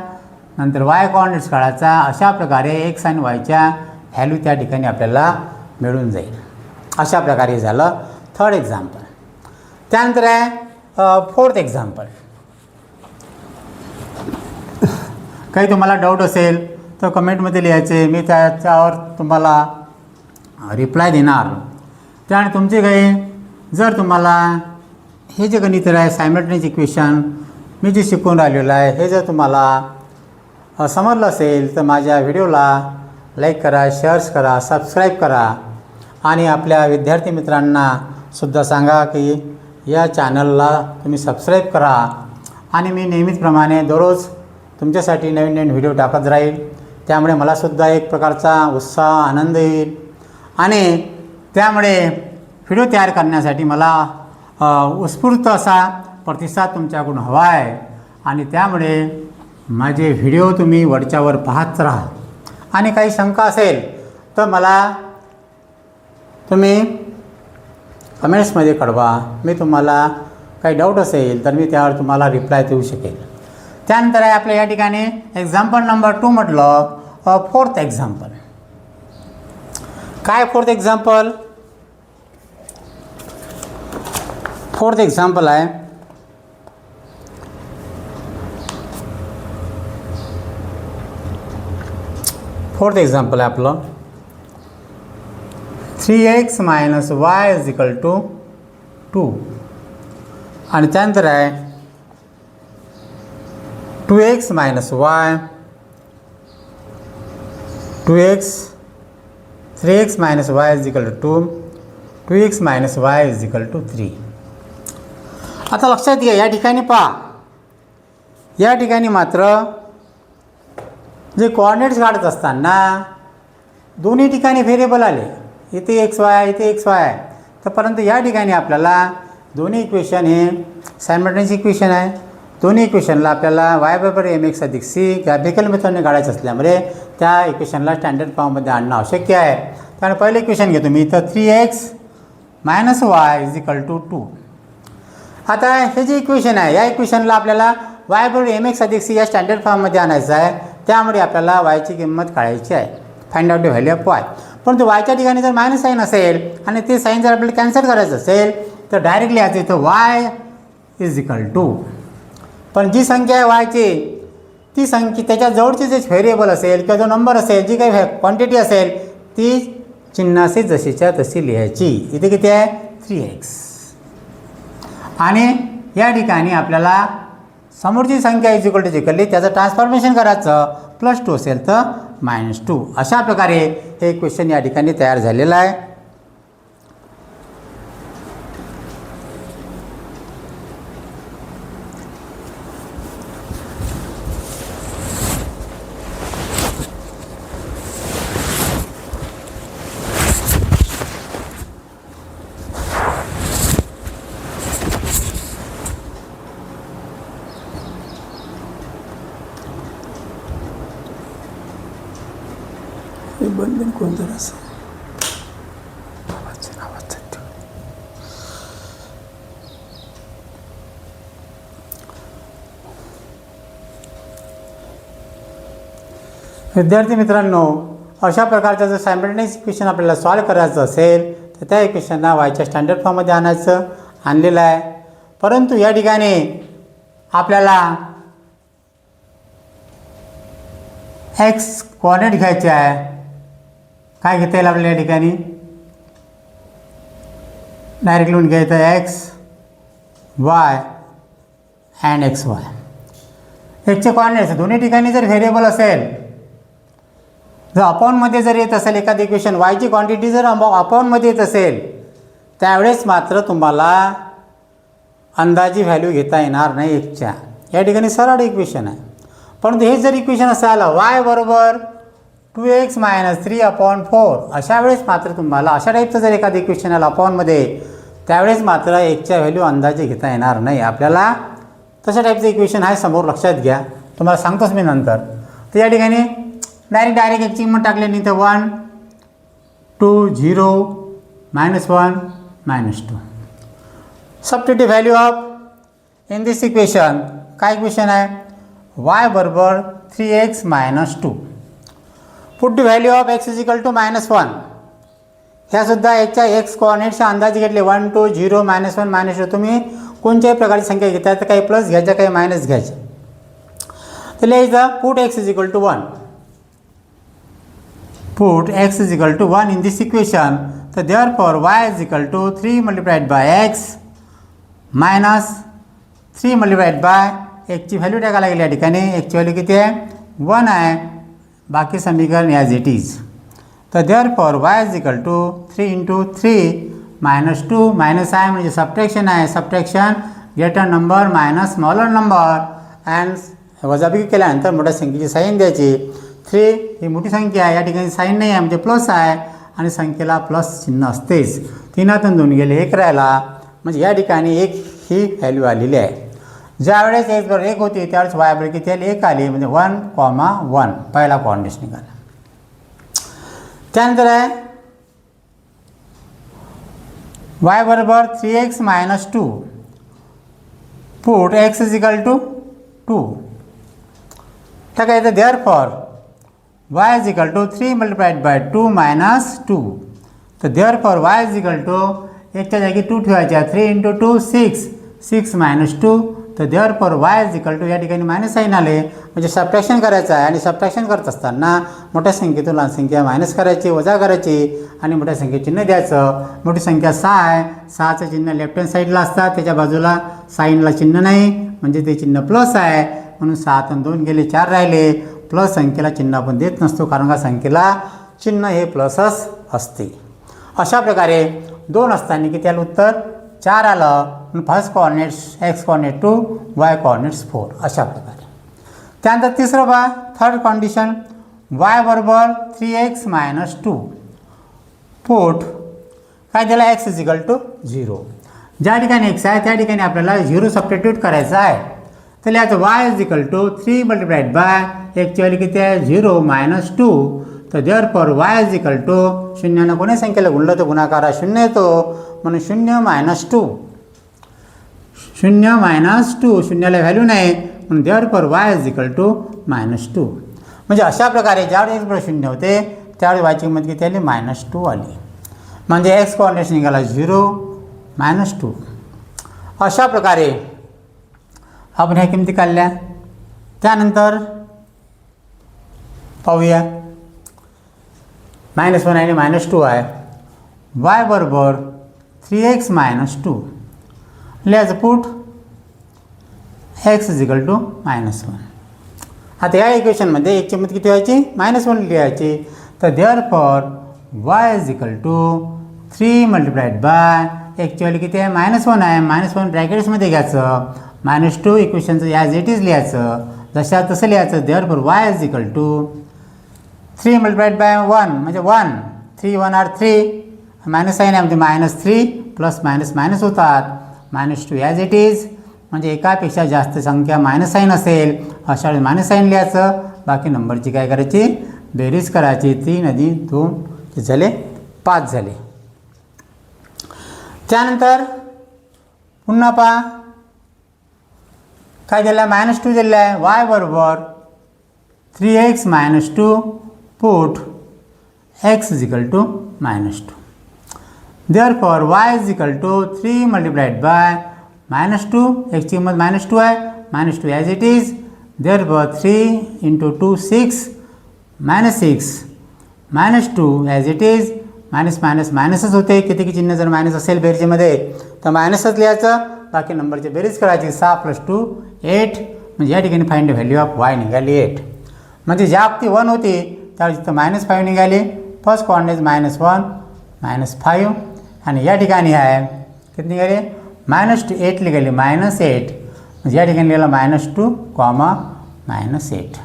नंतर वाय कोऑर्डिनेट्स काढायचा. अशा प्रकारे एक्स आणि वायच्या व्हॅल्यू त्या ठिकाणी आपल्याला मिळून जाईल. अशा प्रकारे झालं थर्ड एक्झाम्पल. त्यानंतर आहे फोर्थ एक्झाम्पल. काही तुम्हाला डाऊट असेल तर कमेंटमध्ये लिहायचे, मी त्याच्यावर तुम्हाला रिप्लाय देणार. त्यानंतर तुमचे काही जर तुम्हाला हे जे गणित आहे सायमल्टेनियस इक्वेशन मी जे शिकवून राहिलेलं आहे हे जर तुम्हाला समजलं असेल तर माझ्या व्हिडिओला लाईक करा, शेअर्स करा, सबस्क्राईब करा आणि आपल्या विद्यार्थी मित्रांना सुद्धा सांगा की या चॅनलला तुम्ही सबस्क्राईब करा. आणि मी नेहमीप्रमाणे दररोज तुमच्यासाठी नवीन नवीन व्हिडिओ टाकत राहील. त्यामुळे मलासुद्धा एक प्रकारचा उत्साह आनंद येईल आणि त्यामुळे व्हिडिओ तयार करण्यासाठी मला उत्स्फूर्त असा प्रतिसाद तुमच्याकडून हवा आहे. आणि त्यामुळे माझे व्हिडिओ तुम्ही वरच्यावर पाहत राहा. आणि काही शंका असेल तर मला तुम्ही कमेंट्समध्ये कळवा. मी तुम्हाला काही डाऊट असेल तर मी त्यावर तुम्हाला रिप्लाय देऊ शकेल. त्यानंतर आहे आपल्या या ठिकाणी एक्झाम्पल नंबर 2 म्हटलं फोर्थ एक्झाम्पल. काय फोर्थ एक्झाम्पल? फोर्थ एक्झाम्पल आहे आपलं 3x - y = 2 आणि त्यानंतर आहे 2x - y 2x 3x - y = 2 2x - y = 3. आता लक्षात घ्या या ठिकाणी पहा, या ठिकाणी मात्र जे कोऑर्डिनेट्स काढत असताना दोन्ही ठिकाणी व्हेरिएबल आले. इथे एक्स वाय इथे एक्स वाय आहे. तर परंतु या ठिकाणी आपल्याला दोन्ही इक्वेशन हे सायमल्टेनियस इक्वेशन आहे. दोन्ही इक्वेशनला आपल्याला y = mx + c ग्राफिकल मेथडने काढायचं असल्यामुळे त्या इक्वेशनला स्टँडर्ड फॉर्ममध्ये आणणं आवश्यक आहे. कारण पहिलं इक्वेशन घेतो मी तर 3x - y = 2. आता हे जे इक्वेशन आहे या इक्वेशनला आपल्याला y = mx + c या स्टँडर्ड फॉर्ममध्ये आणायचं आहे. त्यामुळे आपल्याला yची किंमत काढायची आहे, find out the value of y. परंतु yच्या ठिकाणी जर मायनस साईन असेल आणि ते साईन जर आपल्याला कॅन्सल करायचं असेल तर डायरेक्टली लिहायचं इथं y = पण जी संख्या आहे वायची ती संख्या त्याच्या जवळची जे व्हेरिएबल असेल किंवा जो नंबर असेल जी काही क्वांटिटी असेल ती चिन्हाशी जशीच्या तशी लिहायची. इथे किती आहे 3x आणि या ठिकाणी आपल्याला समोरची संख्या = जिकली त्याचं ट्रान्सफॉर्मेशन करायचं. +2 असेल तर -2. अशा प्रकारे हे क्वेश्चन या ठिकाणी तयार झालेलं आहे. बंधन कोणतं असं विद्यार्थी मित्रांनो, अशा प्रकारचं जर सायमल्टेनियस इक्वेशन आपल्याला सॉल्व करायचं असेल तर त्या इक्वेशनला वायच्या स्टँडर्ड फॉर्ममध्ये आणायचं, आणलेलं आहे. परंतु या ठिकाणी आपल्याला एक्स कोऑर्डिनेट घ्यायचे आहे. काय घेता येईल आपल्याला या ठिकाणी? डायरेक्ट लिहून घ्यायचं x y and x y. एक्सचे कोऑर्डिनेट्स दोन्ही ठिकाणी जर व्हेरिएबल असेल, जर अपॉनमध्ये जर येत असेल एखादी इक्वेशन, वायची क्वांटिटी जर अपॉनमध्ये येत असेल, त्यावेळेस मात्र तुम्हाला अंदाजी व्हॅल्यू घेता येणार नाही एक्सच्या. या ठिकाणी सरळ इक्वेशन आहे. परंतु हे जर इक्वेशन असं आलं वाय बरोबर 2x - 3/4, अशा वेळेस मात्र तुम्हाला अशा टाईपचं जर एखादं इक्वेशन आलं अपॉनमध्ये, त्यावेळेस मात्र एक्सच्या व्हॅल्यू अंदाजे घेता येणार नाही आपल्याला. तशा टाईपचं इक्वेशन आहे समोर, लक्षात घ्या. तुम्हाला सांगतोच मी नंतर. तर या ठिकाणी डायरेक्ट एक्सची किंमत टाकली नाही तर 1 2 0 -1 -2. Substitute value of in this equation. काय इक्वेशन आहे? y बरोबर 3x - 2. Put value of x = -1. ह्यासुद्धा याच्या एक्स कोऑर्डिनेट्सचे अंदाज घेतले 1 2 0 -1 -2. तुम्ही कोणत्याही प्रकारची संख्या घेता, तर काही प्लस घ्यायच्या काही मायनस घ्यायच्या. तर लिहायचं put x = 1. Put x = 1 in this equation. So therefore y = 3 multiplied by x minus 3 multiplied by x ची व्हॅल्यू टाकायला लागली. या ठिकाणी x ची व्हॅल्यू किती आहे? 1 आहे. बाकी समीकरण ॲज इट इज. तर therefore y = 3 × 3 - 2 मायनस आहे म्हणजे सबट्रॅक्शन आहे. Subtraction greater number minus smaller number and वजाबाकी केल्यानंतर मोठ्या संख्येची साईन द्यायची. 3 ही मोठी संख्या आहे, या ठिकाणी साईन नाही आहे म्हणजे प्लस आहे आणि संख्येला प्लस चिन्ह असतेच. 3तून 2 गेले 1 राहिला, म्हणजे या ठिकाणी 1 ही व्हॅल्यू आलेली आहे. ज्यावेळेस x बरोबर 1 होती त्यावेळेस y बरोबर किती आली? 1 आली, म्हणजे 1, 1 पहिला कोऑर्डिनेट्स निघाला. त्यानंतर आहे y बरोबर 3x - 2. Put x = 2. टाकायचं therefore y = 3 multiplied by 2 - 2. तर therefore y = एकच्या जागी 2 ठेवायच्या. 3 × 2 6 6 - 2. तर therefore y = या ठिकाणी मायनस साईन आले म्हणजे सबट्रॅक्शन करायचं आहे. आणि सबट्रॅक्शन करत असताना मोठ्या संख्येतून लहान संख्या मायनस करायची, वजा करायची आणि मोठ्या संख्येचे चिन्ह द्यायचं. मोठी संख्या 6 आहे, 6चं चिन्ह लेफ्ट हँड साईडला असतात, त्याच्या बाजूला साईनला चिन्ह नाही म्हणजे ते चिन्ह प्लस आहे, म्हणून 6तून 2 गेले 4 राहिले. प्लस संख्येला चिन्ह आपण देत नसतो कारण का संख्येला चिन्ह हे प्लसच असते. अशा प्रकारे 2 असताना की त्याला उत्तर 4 आलं. First coordinates x coordinate 2 y coordinates 4 अशा प्रकारे. त्यानंतर तिसरं बा थर्ड कंडिशन y बरोबर 3x - 2. पुट काय दिला? x = 0. ज्या ठिकाणी x आहे त्या ठिकाणी आपल्याला 0 सबस्टिट्यूट करायचं आहे. तर लिहायचं y = 3 multiplied by x ची व्हॅल्यू किती आहे? 0 - 2. तर therefore y = 0 कोणी संख्येला गुणलं तर गुणाकारा 0 येतो, म्हणून 0 - 2. 0 - 2 शून्याला व्हॅल्यू नाही, म्हणून therefore y = -2. म्हणजे अशा प्रकारे ज्यावेळेस x 0 होते त्यावेळेस y ची किंमत किती आली? -2 आली. म्हणजे x कोऑर्डिनेट्स निघाला 0 - 2. अशा प्रकारे आपण ह्या किमती काढल्या. त्यानंतर पाहूया -1 आणि -2 आहे. y बरोबर 3x - 2. लिहायचं पुट x = -1. आता या इक्वेशनमध्ये एक किंमत किती व्हायची? -1 लिहायची. तर therefore y = 3 multiplied by x ची व्हॅल्यू किती आहे? -1 आहे. -1 ब्रॅकेट्समध्ये घ्यायचं. -2 इक्वेशनचं ॲज इट इज लिहायचं, जशा तसं लिहायचं. therefore y = 3 multiplied by 1 म्हणजे 1. 3 1 are 3. मायनस साईन आहे म्हणजे -3 प्लस मायनस होतात. -2 ॲज इट इज म्हणजे एकापेक्षा जास्त संख्या मायनस साईन असेल अशा वेळेस मायनस साईन लिहायचं. बाकी नंबरची काय करायची? बेरीज करायची. 3 अधिक 2 झाले 5 झाले. त्यानंतर पुन्हा पहा काय दिलं आहे? -2 दिलं आहे. y बरोबर 3x - 2. Put x = -2. therefore y = 3 multiplied by -2. x ची किंमत -2 आहे, -2 as it is. Therefore 3 × 2 6 -6 -2 as it is. Minus minus मायनसच होते. किती चिन्ह जर मायनस असेल बेरजेमध्ये तर मायनसच लिहायचं. बाकी नंबरची बेरीज करायची. 6 + 2 8. म्हणजे या ठिकाणी find the value of y निघाली 8. म्हणजे ज्या वक्ती 1 होती त्यावेळी तिथं -5 निघाली. फर्स्ट कॉर्डिनेट -1 -5 आणि या ठिकाणी आहे किती निघाले -2 8 निघाली -8. म्हणजे या ठिकाणी लिहिलं -2, -8.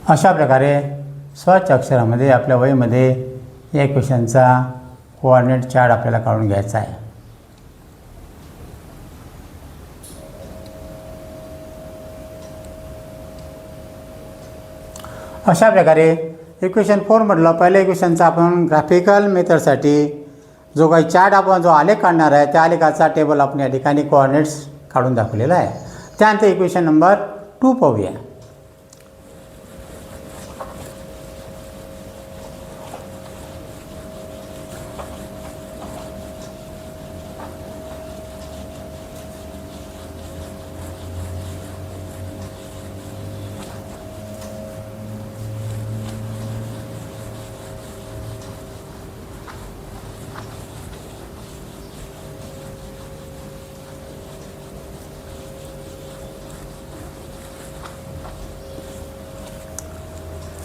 अशा प्रकारे स्वच्छ अक्षरामध्ये आपल्या वहीमध्ये या क्वेश्चनचा कोऑर्डिनेट चार्ट आपल्याला काढून घ्यायचा आहे. अशा प्रकारे इक्वेशन 4 मधलं पहिल्या इक्वेशनचा आपण ग्राफिकल मेथडसाठी जो काही चार्ट आपण जो आलेख काढणार आहे त्या आलेखाचा टेबल आपण या ठिकाणी कोऑर्डिनेट्स काढून दाखवलेला आहे. त्यानंतर इक्वेशन नंबर 2 पाहूया.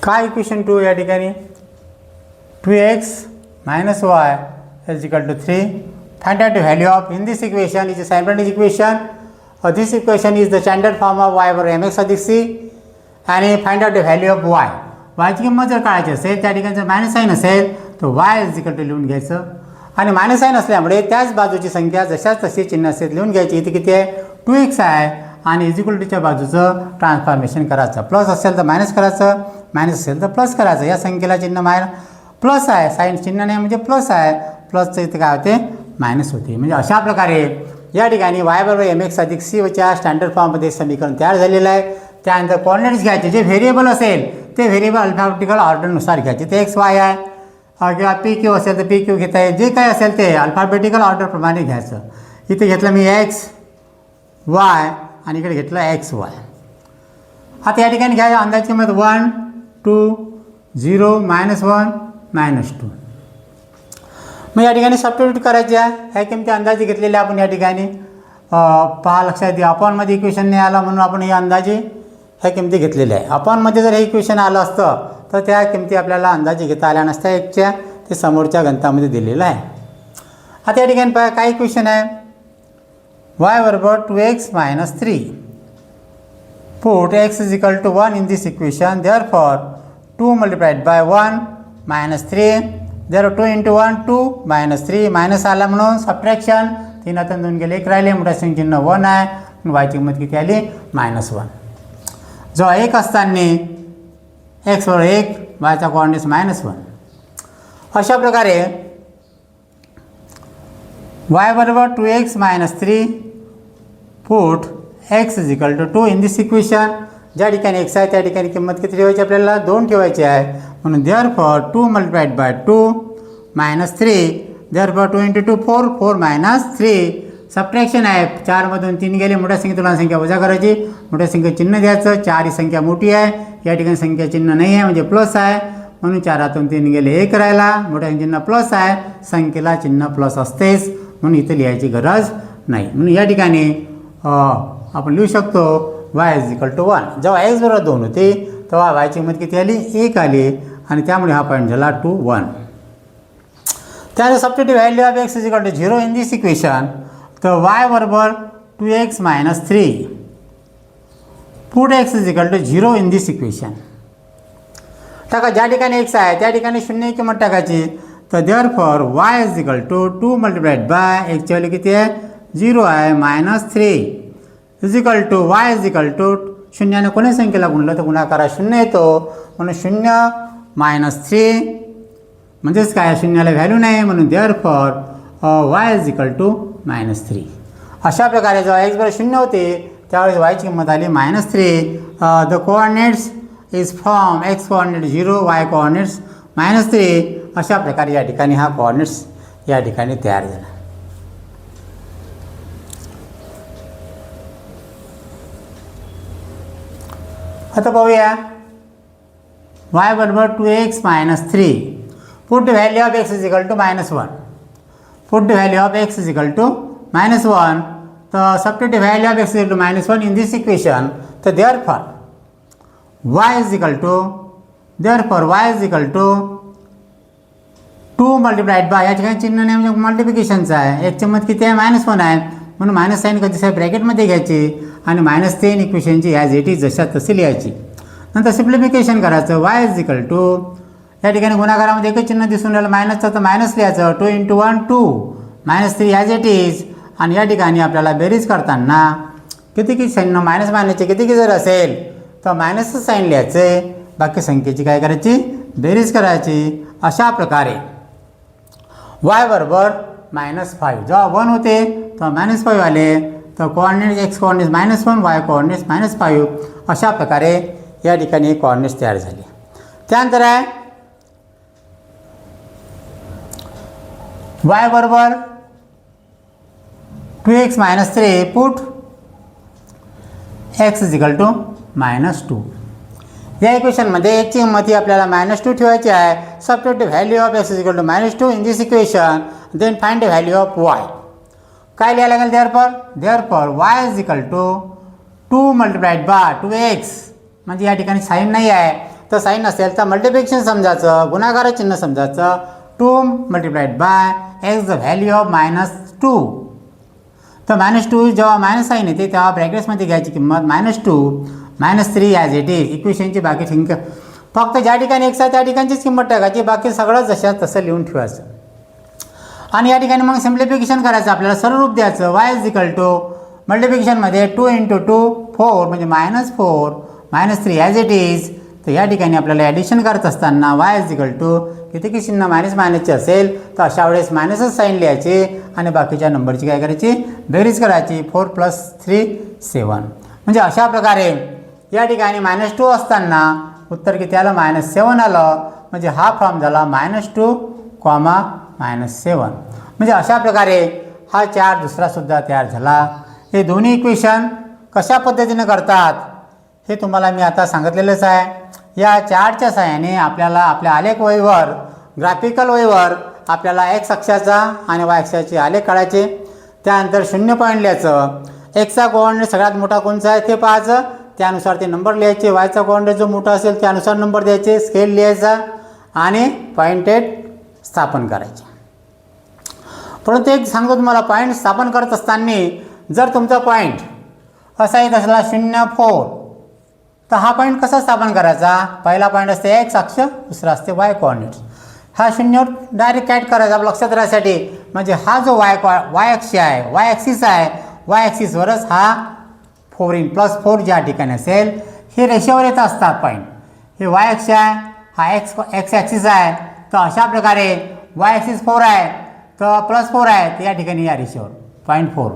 काय इक्वेशन 2 या ठिकाणी 2x - y = 3. Find out the value of in this equation is a simultaneous equation. This equation is the standard form of y = mx + c आणि find out the value of y. y ची किंमत जर काढायची असेल त्या ठिकाणी जर minus sign असेल तर y = लिहून घ्यायचं आणि मायनस साइन असल्यामुळे त्याच बाजूची संख्या जशाच तशी चिन्ह असेल लिहून घ्यायची. इथे किती आहे 2x आहे आणि = बाजूचं ट्रान्सफॉर्मेशन करायचं. प्लस असेल तर मायनस करायचं, मायनस असेल तर प्लस करायचं. या संख्येला चिन्ह प्लस आहे, साइन चिन्ह नाही म्हणजे प्लस आहे. प्लसचं इथे काय होते मायनस होते. म्हणजे अशा प्रकारे या ठिकाणी y = mx + c च्या स्टँडर्ड फॉर्ममध्ये समीकरण तयार झालेलं आहे. त्यानंतर कोऑर्डिनेट्स घ्यायचे. जे व्हेरिएबल असेल ते व्हेरिएबल अल्फाबेटिकल ऑर्डरनुसार घ्यायचे. ते x y आहे किंवा PQ असेल तर PQ घेता येईल. जे काय असेल ते अल्फाबेटिकल ऑर्डरप्रमाणे घ्यायचं. इथे घेतलं मी x y आणि इकडे घेतलं XY. आता या ठिकाणी घ्या अंदाज किंमत 1 2 0 -1 -2. मग या ठिकाणी सबस्टिट्यूट करायचे आहे. ह्या किमती अंदाजे घेतलेल्या आपण या ठिकाणी पहा लक्षात द्या. अपॉनमध्ये इक्वेशन नाही आला म्हणून आपण हे अंदाजे ह्या किमती घेतलेल्या आहे. अपॉनमध्ये जर हे इक्वेशन आलं असतं तर त्या किमती आपल्याला अंदाजे घेता आल्या नसत्या. एकच्या ते समोरच्या गणितामध्ये दिलेलं आहे. आता या ठिकाणी पहा काय इक्वेशन आहे y = 2x - 3. Put x = 1 in this equation. Therefore 2 × 1 - 3. Therefore 2 × 1 2 - 3 minus आला म्हणून सबट्रॅक्शन. 3 आतून 2 गेले 1 राहिले. मोठा चिन्ह 1 आहे. y ची किंमत किती आली -1. जो 1 असताना x = 1 y चा कोऑर्डिनेट -1. अशा प्रकारे y = 2x - 3. Put x = 2 in this equation. ज्या ठिकाणी x आहे त्या ठिकाणी किंमत किती ठेवायची आपल्याला 2 ठेवायची आहे. म्हणून therefore 2 × 2 - 3. therefore 2 × 2 4 4 - 3. सबट्रॅक्शन आहे. 4 मधून 3 गेले. मोठ्या संख्येतून लहान संख्या वजा करायची. मोठ्या संख्येत चिन्ह द्यायचं. 4 ही संख्या मोठी आहे. या ठिकाणी संख्या चिन्ह नाही आहे म्हणजे प्लस आहे म्हणून 4 आतून 3 गेले 1 राहिला. मोठ्या चिन्ह प्लस आहे. संख्येला चिन्ह प्लस असतेच म्हणून इथे लिहायची गरज नाही. म्हणून या ठिकाणी आपण लिहू शकतो y = 1. जेव्हा x = 2 होते तेव्हा y ची किंमत किती आली 1 आली आणि त्यामुळे हा पॉईंट झाला 2 1. त्यानंतर substitute value of x = 0 in this equation. तर y = 2x - 3. Put x = 0 in this equation. टाका ज्या ठिकाणी x आहे त्या ठिकाणी 0 किंमत टाकायची. तर therefore y = 2 × x ची व्हॅल्यू किती आहे 0 आहे -3 y = 0ने कोणत्या संख्येला गुणलं तर गुणाकारात 0 येतो म्हणून 0 - 3 म्हणजेच काय 0ला व्हॅल्यू नाही म्हणून therefore y = -3. अशा प्रकारे जेव्हा x = 0 होते त्यावेळेस वायची किंमत आली -3. The coordinates is from x coordinate 0, Y coordinates -3. अशा प्रकारे या ठिकाणी हा कोऑर्डिनेट्स या ठिकाणी तयार झाला. आता पाहूया y बरोबर 2x - 3. Put the value of x is equal to -1. Put the value of x is equal to -1. तर substitute the value of x is equal to -1 in this equation. तर therefore y is equal to 2 multiplied by, या ठिकाणी चिन्ह नाही म्हणजे मल्टिप्लिकेशनचं आहे. एक किंमत किती आहे -1 आहे, म्हणून मायनस साईन कधी साहेब ब्रॅकेटमध्ये घ्यायची आणि -3 इक्वेशनची ॲज इट इज जशा तशी लिहायची. नंतर सिम्प्लिफिकेशन करायचं. y इज इक्वल टू, या ठिकाणी गुणाकारामध्ये एकच चिन्ह दिसून राहिलं मायनसचं, तर मायनस लिहायचं. 2 × 1 2 -3 ॲज इट इज. आणि या ठिकाणी आपल्याला बेरीज करताना किती साईन मायनसचे किती जर असेल तर मायनसचं साईन लिहायचे, बाकी संख्येची काय करायची बेरीज करायची. अशा प्रकारे y बरोबर -5 जेव्हा 1 होते तर -5 आले, तर coordinates x coordinates -1, y coordinates -5. अशा प्रकारे या ठिकाणी कोऑर्डिनेट्स तयार झाले. त्यानंतर आहे y बरोबर 2x - 3. Put x is equal to -2. या इक्वेशनमध्ये एक्सची किंमत ही आपल्याला -2 ठेवायची आहे. Substitute value of x is equal to -2 in this equation. Then find the value of y. काय लिहायला लागेल therefore y is equal to 2 multiplied by 2x. म्हणजे या ठिकाणी साईन नाही आहे, तर साईन असेल तर मल्टिप्लिकेशन समजायचं, गुणाकार चिन्ह समजायचं. 2 multiplied by x the value of -2. तर -2 जेव्हा मायनस साईन येते तेव्हा ब्रॅकेट्समध्ये घ्यायची किंमत -2 -3 ॲज इट इज. इक्वेशनची बाकी संख्या फक्त ज्या ठिकाणी x आहे त्या ठिकाणचीच किंमत टाकायची, बाकी सगळं जशा तसं लिहून ठेवायचं. आणि या ठिकाणी मग सिम्प्लिफिकेशन करायचं, आपल्याला सरळ रूप द्यायचं. y इज इक्वल टू मल्टिप्लिकेशनमध्ये 2 × 2 4 म्हणजे -4 -3 ॲज इट इज. तर या ठिकाणी आपल्याला ॲडिशन करत असताना y इज इक्वल टू किती चिन्ह मायनसचे असेल तर अशा वेळेस मायनसच साईन लिहायचे आणि बाकीच्या नंबरची काय करायची बेरीज करायची. 4 + 3 7. म्हणजे अशा प्रकारे या ठिकाणी -2 असताना उत्तर किती आलं -7 आलं. म्हणजे हा फॉर्म झाला -2, -7. म्हणजे अशा प्रकारे हा चार्ट दुसरासुद्धा तयार झाला. हे दोन्ही इक्वेशन कशा पद्धतीने करतात हे तुम्हाला मी आता सांगितलेलंच आहे. या चार्टच्या सहाय्याने आपल्याला आपल्या आलेख वहीवर ग्राफिकल वहीवर आपल्याला एक्स अक्षाचा आणि वाय अक्षाचे आलेख काढायचे. त्यानंतर 0 पॉईंट लिहायचं. एक्सचा कोऑर्डिनेट सगळ्यात मोठा कोणचा आहे ते पाहायचं, त्यानुसार ते नंबर लिहायचे. वायचा कोऑर्डिनेट जो मोठा असेल त्यानुसार नंबर द्यायचे, स्केल लिहायचा आणि पॉईंटेड स्थापन करायचे. परंतु एक सांगतो तुम्हाला, पॉईंट स्थापन करत असताना जर तुमचा पॉईंट असा येत असला 0 4 तर हा पॉईंट कसा स्थापन करायचा. पहिला पॉईंट असते एक्स अक्ष, दुसरा असते वाय कोऑर्डिनेट्स. हा 0 डायरेक्ट कॅट करायचा लक्षात राहण्यासाठी. म्हणजे हा जो वाय अक्ष आहे, वाय ॲक्सिस आहे, वाय ॲक्सिसवरच हा 4 ज्या ठिकाणी असेल हे रेषेवर येत असतात पॉईंट. हे वाय अक्ष आहे, हा एक्स ॲक्सिस आहे. तर अशा प्रकारे वाय ॲक्सिस 4 आहे तर +4 आहे, तर या ठिकाणी या रेषेवर पॉईंट 4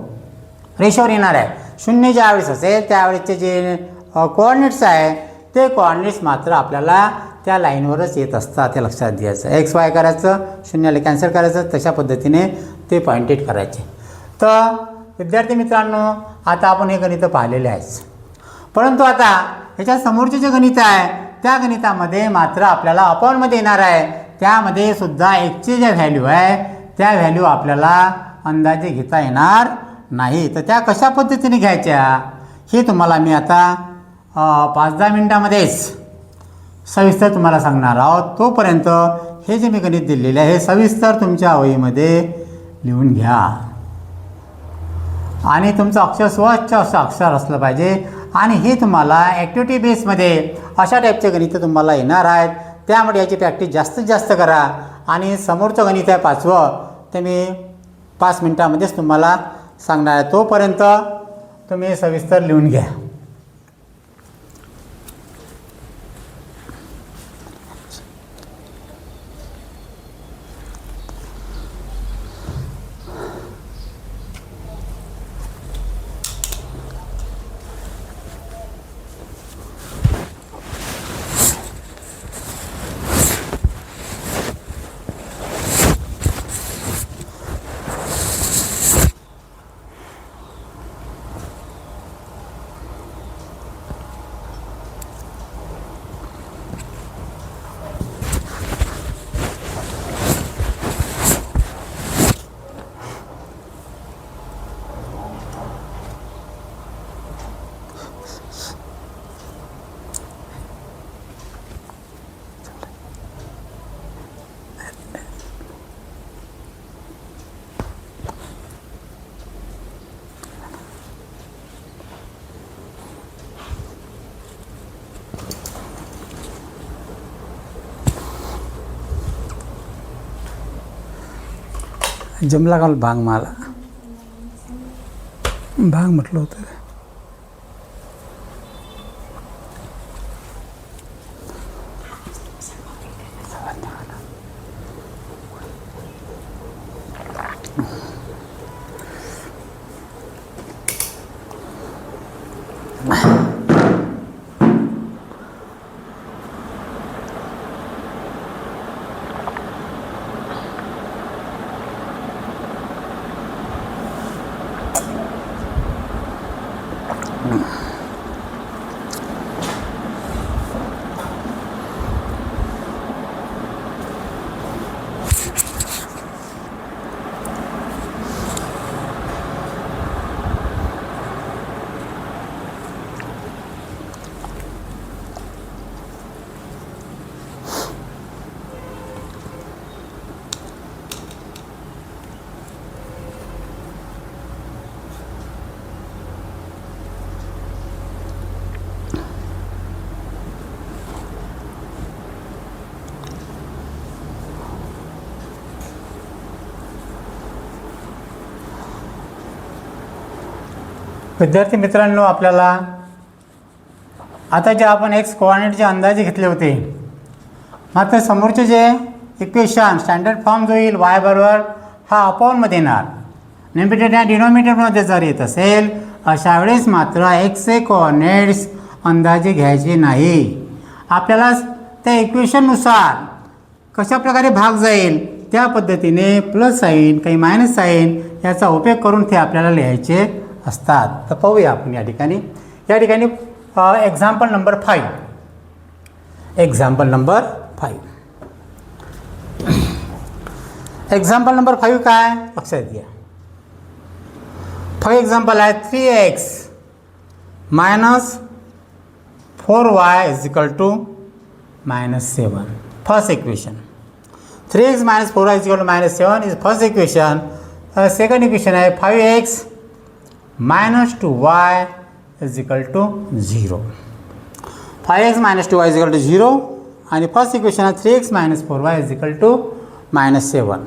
रेषेवर येणार आहे. 0 ज्यावेळेस असेल त्यावेळेसचे जे कोऑर्डिनेट्स आहे ते कोऑर्डिनेट्स मात्र आपल्याला त्या लाईनवरच येत असतात, ते लक्षात द्यायचं. एक्स वाय करायचं, 0ला कॅन्सल करायचं, तशा पद्धतीने ते पॉइंटेड करायचे. तर विद्यार्थी मित्रांनो, आता आपण हे गणितं पाहिलेले आहेच, परंतु आता ह्याच्या समोरचे जे गणित आहे त्या गणितामध्ये मात्र आपल्याला अपॉनमध्ये येणार आहे. त्यामध्ये सुद्धा एक्सची ज्या व्हॅल्यू आहे त्या व्हॅल्यू आपल्याला अंदाजे घेता येणार नाही. तर त्या कशा पद्धतीने घ्यायच्या हे तुम्हाला मी आता 5-10 मिनिटामध्येच सविस्तर तुम्हाला सांगणार आहोत. तोपर्यंत हे जे मी गणित दिलेले आहे हे सविस्तर तुमच्या वहीमध्ये लिहून घ्या आणि तुमचं अक्षर स्वच्छ असं अक्षर असलं पाहिजे. आणि हे तुम्हाला ॲक्टिव्हिटी बेसमध्ये अशा टाईपचे गणित तुम्हाला येणार आहेत, त्यामुळे याची प्रॅक्टिस जास्तीत जास्त करा. आणि समोरचं गणित आहे 5वं, ते मी 5 मिनिटामध्येच तुम्हाला सांगणार आहे. तोपर्यंत तुम्ही सविस्तर लिहून घ्या. जमला का भाग मला भाग म्हटलं होतं. विद्यार्थी मित्रांनो, आपल्याला आता जे आपण एक्स कोऑर्डिनेटचे अंदाजे घेतले होते, मात्र समोरचे जे इक्वेशन स्टँडर्ड फॉर्म जो येईल y बरोबर हा अपॉनमध्ये येणार. न्यूमरेटर आणि डिनॉमिनेटरमध्ये जर येत असेल अशा वेळेस मात्र एक्सचे कोऑर्डिनेट्स अंदाजे घ्यायचे नाही. आपल्याला त्या इक्वेशननुसार कशा प्रकारे भाग जाईल त्या पद्धतीने प्लस साईन काही मायनस साईन याचा उपयोग करून ते आपल्याला लिहायचे असतात. तर पाहूया आपण या ठिकाणी एक्झाम्पल नंबर 5. एक्झाम्पल नंबर 5 काय लक्षात घ्या. 5 एक्झाम्पल आहे 3x minus 4y is equal to -7. First equation 3x minus 4y is equal to -7 is first equation. Second equation है 5x minus 2y is equal to 0. 5x minus 2y is equal to 0 आणि first equation आहे 3x minus 4y is equal to -7.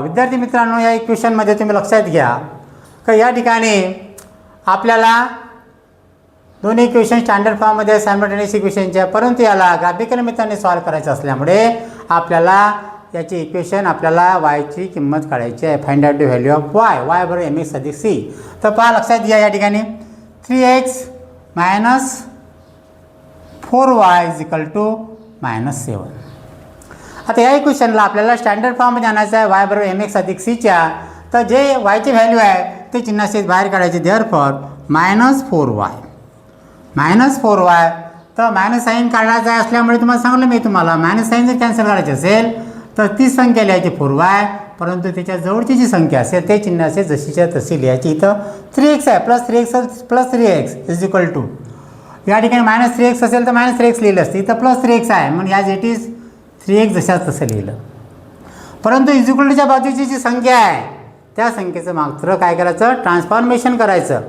विद्यार्थी मित्रांनो, या इक्वेशनमध्ये तुम्ही लक्षात घ्या का या ठिकाणी आपल्याला दोन्ही इक्वेशन स्टँडर्ड फॉर्ममध्ये सायमल्टेनियस इक्वेशनच्या, परंतु याला ग्राफिकल मेथडने सॉल्व्ह करायचं असल्यामुळे आपल्याला याची इक्वेशन आपल्याला वायची किंमत काढायची आहे. Find out the value of Y बरोबर mx अधिक c. तर पहा लक्षात घ्या या ठिकाणी 3x minus 4y is equal to -7. आता या इक्वेशनला आपल्याला स्टँडर्ड फॉर्ममध्ये आणायचं आहे y बरोबर mx अधिक c च्या. तर जे वायची व्हॅल्यू आहे ते चिन्हासहित बाहेर काढायचे. देअरफॉर -4y तर मायनस साईन काढायचं आहे असल्यामुळे तुम्हाला सांगलं मी तुम्हाला मायनस साईन जर कॅन्सल करायचे असेल तर ती संख्या लिहायची 4y, परंतु त्याच्या जवळची जी संख्या असेल ते चिन्ह असेल जशीच्या तशी लिहायची. इथं 3x आहे plus 3x is equal to या ठिकाणी -3x असेल तर -3x लिहिलं असतं. इथं +3x आहे म्हणून ॲज इट इज 3x जशाच तसं लिहिलं. परंतु इज इक्वल टूच्या बाजूची जी संख्या आहे त्या संख्येचं मात्र काय करायचं, ट्रान्सफॉर्मेशन करायचं.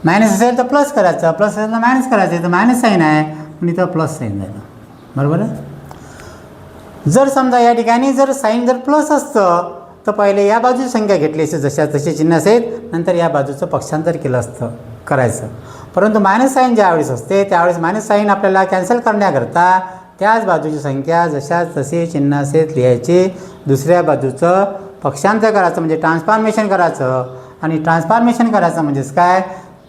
मायनस असेल तर प्लस करायचं, प्लस असेल तर मायनस करायचं. तर मायनस साईन आहे म्हणून इथं प्लस साईन झालं. बरोबर आहे. जर समजा या ठिकाणी जर साईन जर प्लस असतं तर पहिले या बाजूची संख्या घेतली असते जशा तसे चिन्ह असेल, नंतर या बाजूचं पक्षांतर केलं असतं करायचं. परंतु मायनस साईन ज्यावेळेस असते त्यावेळेस मायनस साईन आपल्याला कॅन्सल करण्याकरता त्याच बाजूची संख्या जशा तसे चिन्ह असेल लिहायची, दुसऱ्या बाजूचं पक्षांतर करायचं म्हणजे ट्रान्सफॉर्मेशन करायचं. आणि ट्रान्सफॉर्मेशन करायचं म्हणजेच काय,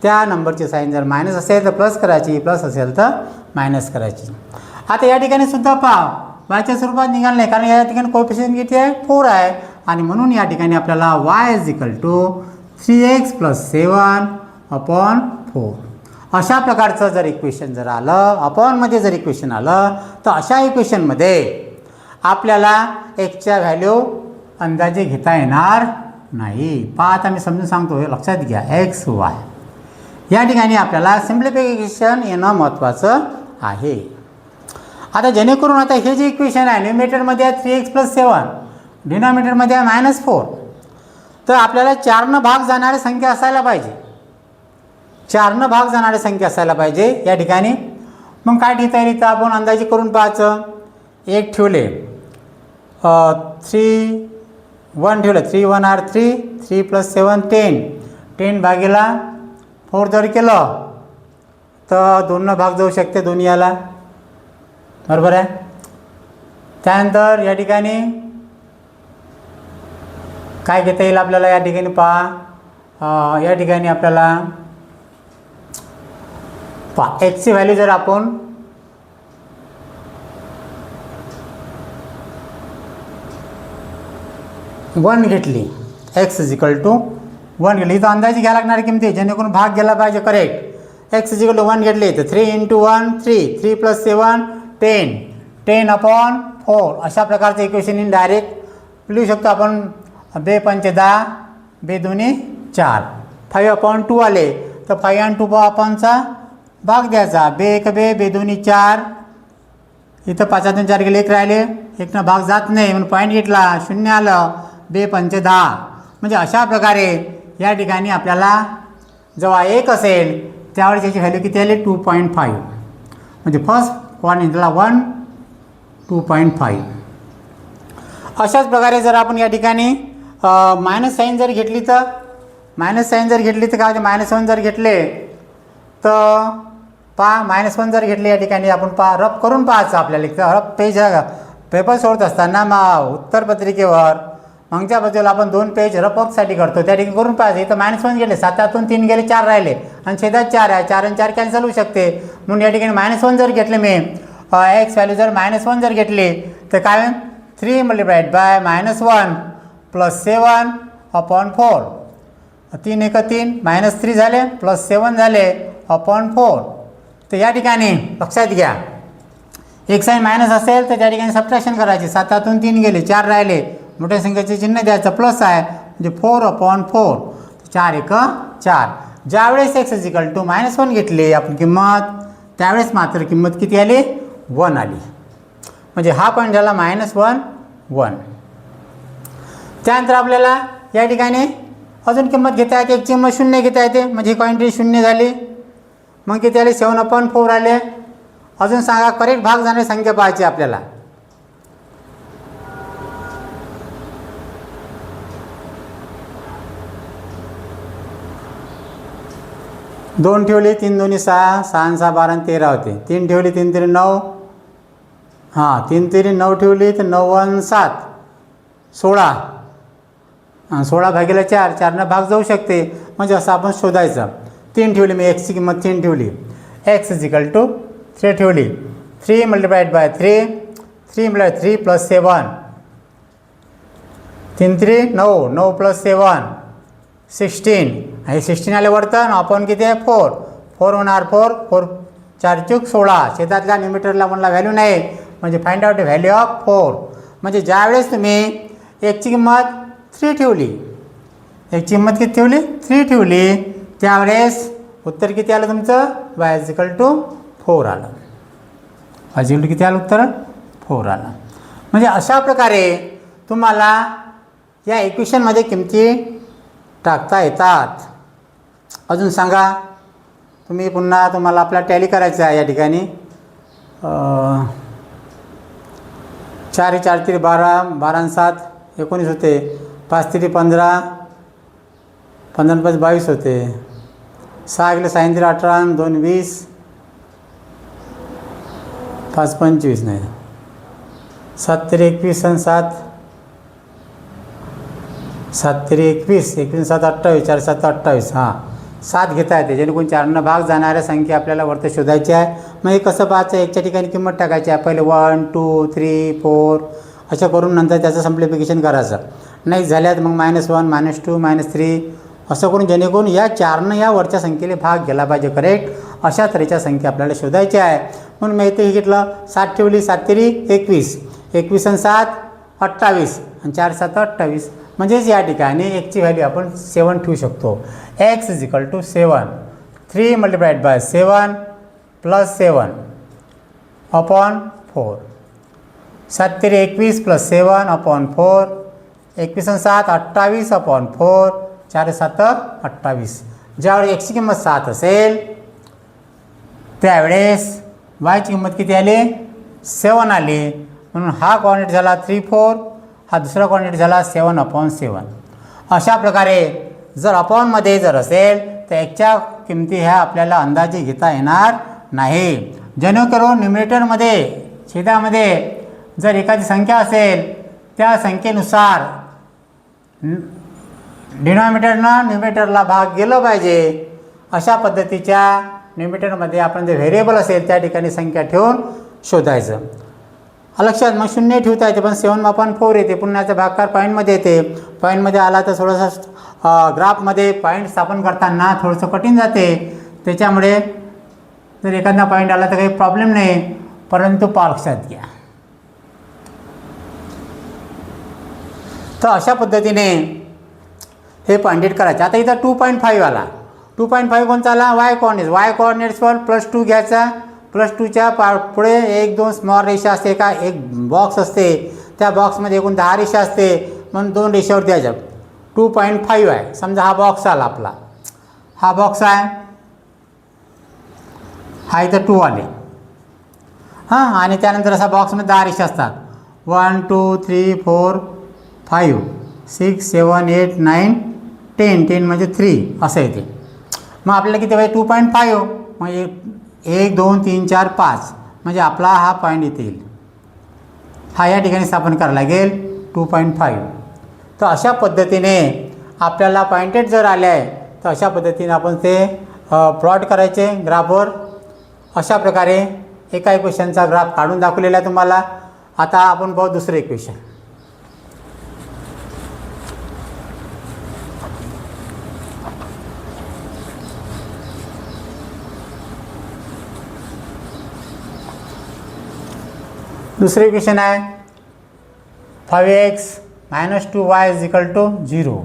त्या नंबरची साईन जर मायनस असेल तर प्लस करायची, प्लस असेल तर मायनस करायची. आता या ठिकाणी सुद्धा पहा वायच्या स्वरूपात निघालं नाही, कारण या ठिकाणी कोएफिशियंट किती आहे 4 आहे. आणि म्हणून या ठिकाणी आपल्याला y is equal to 3x + 7/4 अशा प्रकारचं जर इक्वेशन जर आलं, अपॉनमध्ये जर इक्वेशन आलं तर अशा इक्वेशनमध्ये आपल्याला एक्सच्या व्हॅल्यू अंदाजे घेता येणार नाही. पहा आता मी समजून सांगतो, लक्षात घ्या. x y या ठिकाणी आपल्याला सिम्प्लिफिकेशन येणं महत्त्वाचं आहे. आता जेणेकरून आता हे जे इक्वेशन आहे न्यूमरेटरमध्ये आहे 3x + 7, डिनॉमिनेटरमध्ये आहे -4, तर आपल्याला 4 भाग जाणारी संख्या असायला पाहिजे. 4 भाग जाणारी संख्या असायला पाहिजे या ठिकाणी. मग काय ठेवता येईल इथं आपण अंदाजे करून पाहायचं. 1 ठेवले, 3 1 ठेवलं, 3 1 आर 3, 3 + 7 10, 10 भागीला 4 जर केलं तर 2 भाग जाऊ शकते दोन्ही याला, बरोबर आहे. त्यानंतर या ठिकाणी काय घेता येईल आपल्याला, या ठिकाणी पहा, या ठिकाणी आपल्याला पहा एक्सची व्हॅल्यू जर आपण वन घेतली, x = 1 घेतली, इथं अंदाजे घ्यायला लागणारी किमती जेणेकरून भाग गेला पाहिजे करेक्ट. x = 1 घेतली तर 3 × 1 3, 3 + 7 10, 10/4 अशा प्रकारचं इक्वेशन डायरेक्ट लिहू शकतो आपण. 2 पंचे 10, 2 दुनी 4, 5/2 आले तर 5/2 भाग द्यायचा, 2 1 2, 2 दुनी 4, इथं 5 4 गेले 1 राहिले, 1 भाग जात नाही म्हणून पॉईंट घेतला, 0 आलं, 2 पंचे 10. म्हणजे अशा प्रकारे या ठिकाणी आपल्याला जेव्हा 1 असेल त्यावेळेस याची व्हॅल्यू किती आली, 2.5. म्हणजे फर्स्ट पॉईंट घेतला 1 2.5. अशाच प्रकारे जर आपण या ठिकाणी मायनस साईन जर घेतली तर काय होते, -1 जर घेतले तर पहा, -1 जर घेतले या ठिकाणी आपण रफ करून पाहायचं आपल्याला. रफ पेज पेपर सोडत असताना उत्तरपत्रिकेवर मागच्या बाजूला आपण 2 पेज रफ वर्कसाठी करतो, त्या ठिकाणी करून पाहायचं. इथं -1 गेले, 7 3 गेले, 4 राहिले आणि छेदात 4 आहे, 4 आणि 4 कॅन्सल होऊ शकते. म्हणून या ठिकाणी -1 जर घेतले मी, एक्स व्हॅल्यू जर -1 जर घेतली तर काय होईल, 3 × -1 + 7/4, 3 1 3, -3 झाले +7 झाले /4. तर या ठिकाणी लक्षात घ्या, एक साईन मायनस असेल तर त्या ठिकाणी सबट्रॅक्शन करायची, 7 3 गेले, 4 राहिले, मोठ्या संख्येचे चिन्ह द्यायचं, प्लस आहे म्हणजे 4/4, 4 1 4. ज्यावेळेस x = -1 घेतली आपण किंमत, त्यावेळेस मात्र किंमत किती आली, 1 आली. म्हणजे हा पॉईंट झाला -1 1. त्यानंतर आपल्याला या ठिकाणी अजून किंमत घेता येते, एक किंमत 0 घेता येते, म्हणजे ही क्वांटिटी 0 झाली. मग किती आले, 7/4 आले. अजून सांगा, करेक्ट भाग जाणारी संख्या पाहायची आपल्याला. दोन ठेवली, 3 2 6, 6 6 12 13 होते. 3 ठेवली, 3 3 9, 3 3 9 ठेवली तर 9 1 7 16, 16 भागीला 4, 4 भाग जाऊ शकते. म्हणजे असं आपण शोधायचं. 3 ठेवली मी, एक्सची किंमत 3 ठेवली, x = 3 ठेवली, 3 × 3, 3 × 3 + 7, 3 3 9, 9 + 7 16, हे 16 आले वर्तन, आपण किती आहे 4, 4 होणार 4, 4 4 चूक 16, शेतातल्या न्यूमीटरला म्हणला व्हॅल्यू नाही, म्हणजे फाइंड आउट व्हॅल्यू ऑफ 4. म्हणजे ज्यावेळेस तुम्ही एक्सची किंमत 3 ठेवली, एक्सची किंमत किती ठेवली, 3 ठेवली, त्यावेळेस उत्तर किती आलं तुमचं, y = 4 आलं. y किती आलं उत्तर, 4 आलं. म्हणजे अशा प्रकारे तुम्हाला या इक्वेशनमध्ये किमती टाकता येतात. अजून सांगा, तुम्हाला आपला टॅली करायचं आहे. या ठिकाणी 4 4 3 12, 12 7 19 होते, 5 3 15, 15 5 22 होते, 6 गेले 6 3 18, 2 20, 5 25 नाही, 7 3 21 आणि 7 7 3 21, 21 7 28, 4 7 28, 7 घेता येते. जेणेकरून 4 भाग जाणाऱ्या संख्या आपल्याला वरती शोधायची आहे. मग हे कसं पाहायचं, एकच्या ठिकाणी किंमत टाकायची आहे. पहिले 1 2 3 4 असं करून नंतर त्याचं सिम्प्लिफिकेशन करायचं. नाही झाल्यात मग -1 -2 -3 असं करून, जेणेकरून या 4 या वरच्या संख्येला भाग गेला पाहिजे करेक्ट. अशा तऱ्हेच्या संख्या आपल्याला शोधायच्या आहे. म्हणून मी इथे घेतलं, 7 ठेवली, 7 3 21, 21 आणि 7 28 आणि 4 7 28. म्हणजेच या ठिकाणी एक्सची व्हॅल्यू आपण 7 ठेवू शकतो. x = 7, 3 × 7 + 7/4, 7 3 21 + 7/4, 21 आणि 7 28/4, 4 7 28. ज्यावेळी एक्सची किंमत 7 असेल त्यावेळेस वायची किंमत किती आली, 7 आली. म्हणून हा क्वांटिटी झाला 3 4 हा दुसरा कोऑर्डिनेट झाला 7/7. अशा प्रकारे जर अपॉनमध्ये जर असेल तर एकच्या किमती ह्या आपल्याला अंदाजे घेता येणार नाही. जेणेकरून न्यूमरेटरमध्ये छेदामध्ये जर एखादी संख्या असेल त्या संख्येनुसार डिनॉमिनेटरनं न्यूमरेटरला भाग गेलं पाहिजे. अशा पद्धतीच्या न्यूमरेटरमध्ये आपण जे व्हेरिएबल असेल त्या ठिकाणी संख्या ठेवून शोधायचं. लक्षात मग 0 ठेवता येते पण 7/4 येते. पुन्हा याचा भागाकार पॉईंटमध्ये येते. पॉईंटमध्ये आला तर थोडंसं ग्राफमध्ये पॉईंट स्थापन करताना थोडंसं कठीण जाते. त्याच्यामुळे जर एखादा पॉईंट आला तर काही प्रॉब्लेम नाही, परंतु लक्षात घ्या. तर अशा पद्धतीने हे पॉइंटेड करायचे. आता इथं 2.5 आला. 2.5 कोणता आला? वाय कोऑर्डिनेट्सवर +2 घ्यायचा. +2च्या पुढे 1-2 स्मॉल रेषा असते का, एक बॉक्स असते, त्या बॉक्समध्ये एकूण 10 रेषा असते म्हणून 2 रेषावर द्यायच्या. 2.5 आहे समजा. हा बॉक्स आला आपला, हा बॉक्स आहे, हा इथं 2 आले हां. आणि त्यानंतर असा बॉक्समध्ये 10 रेषा असतात. 1 2 3 4 5 6 7 8 9 10 म्हणजे 3 असं येते. मग आपल्याला किती पाहिजे? 2.5 म्हणजे 1 2 3 4 5 म्हणजे आपला हा पॉईंट इथे येईल. हा या ठिकाणी स्थापन करायला लागेल 2.5. तर अशा पद्धतीने आपल्याला पॉइंटेड जर आले आहे तर अशा पद्धतीने आपण ते प्लॉट करायचे ग्राफवर. अशा प्रकारे एका इक्वेशनचा ग्राफ काढून दाखवलेला आहे तुम्हाला. आता आपण पाहू दुसरं इक्वेशन. दुसरे इक्वेशन आहे 5x - 2y = 0.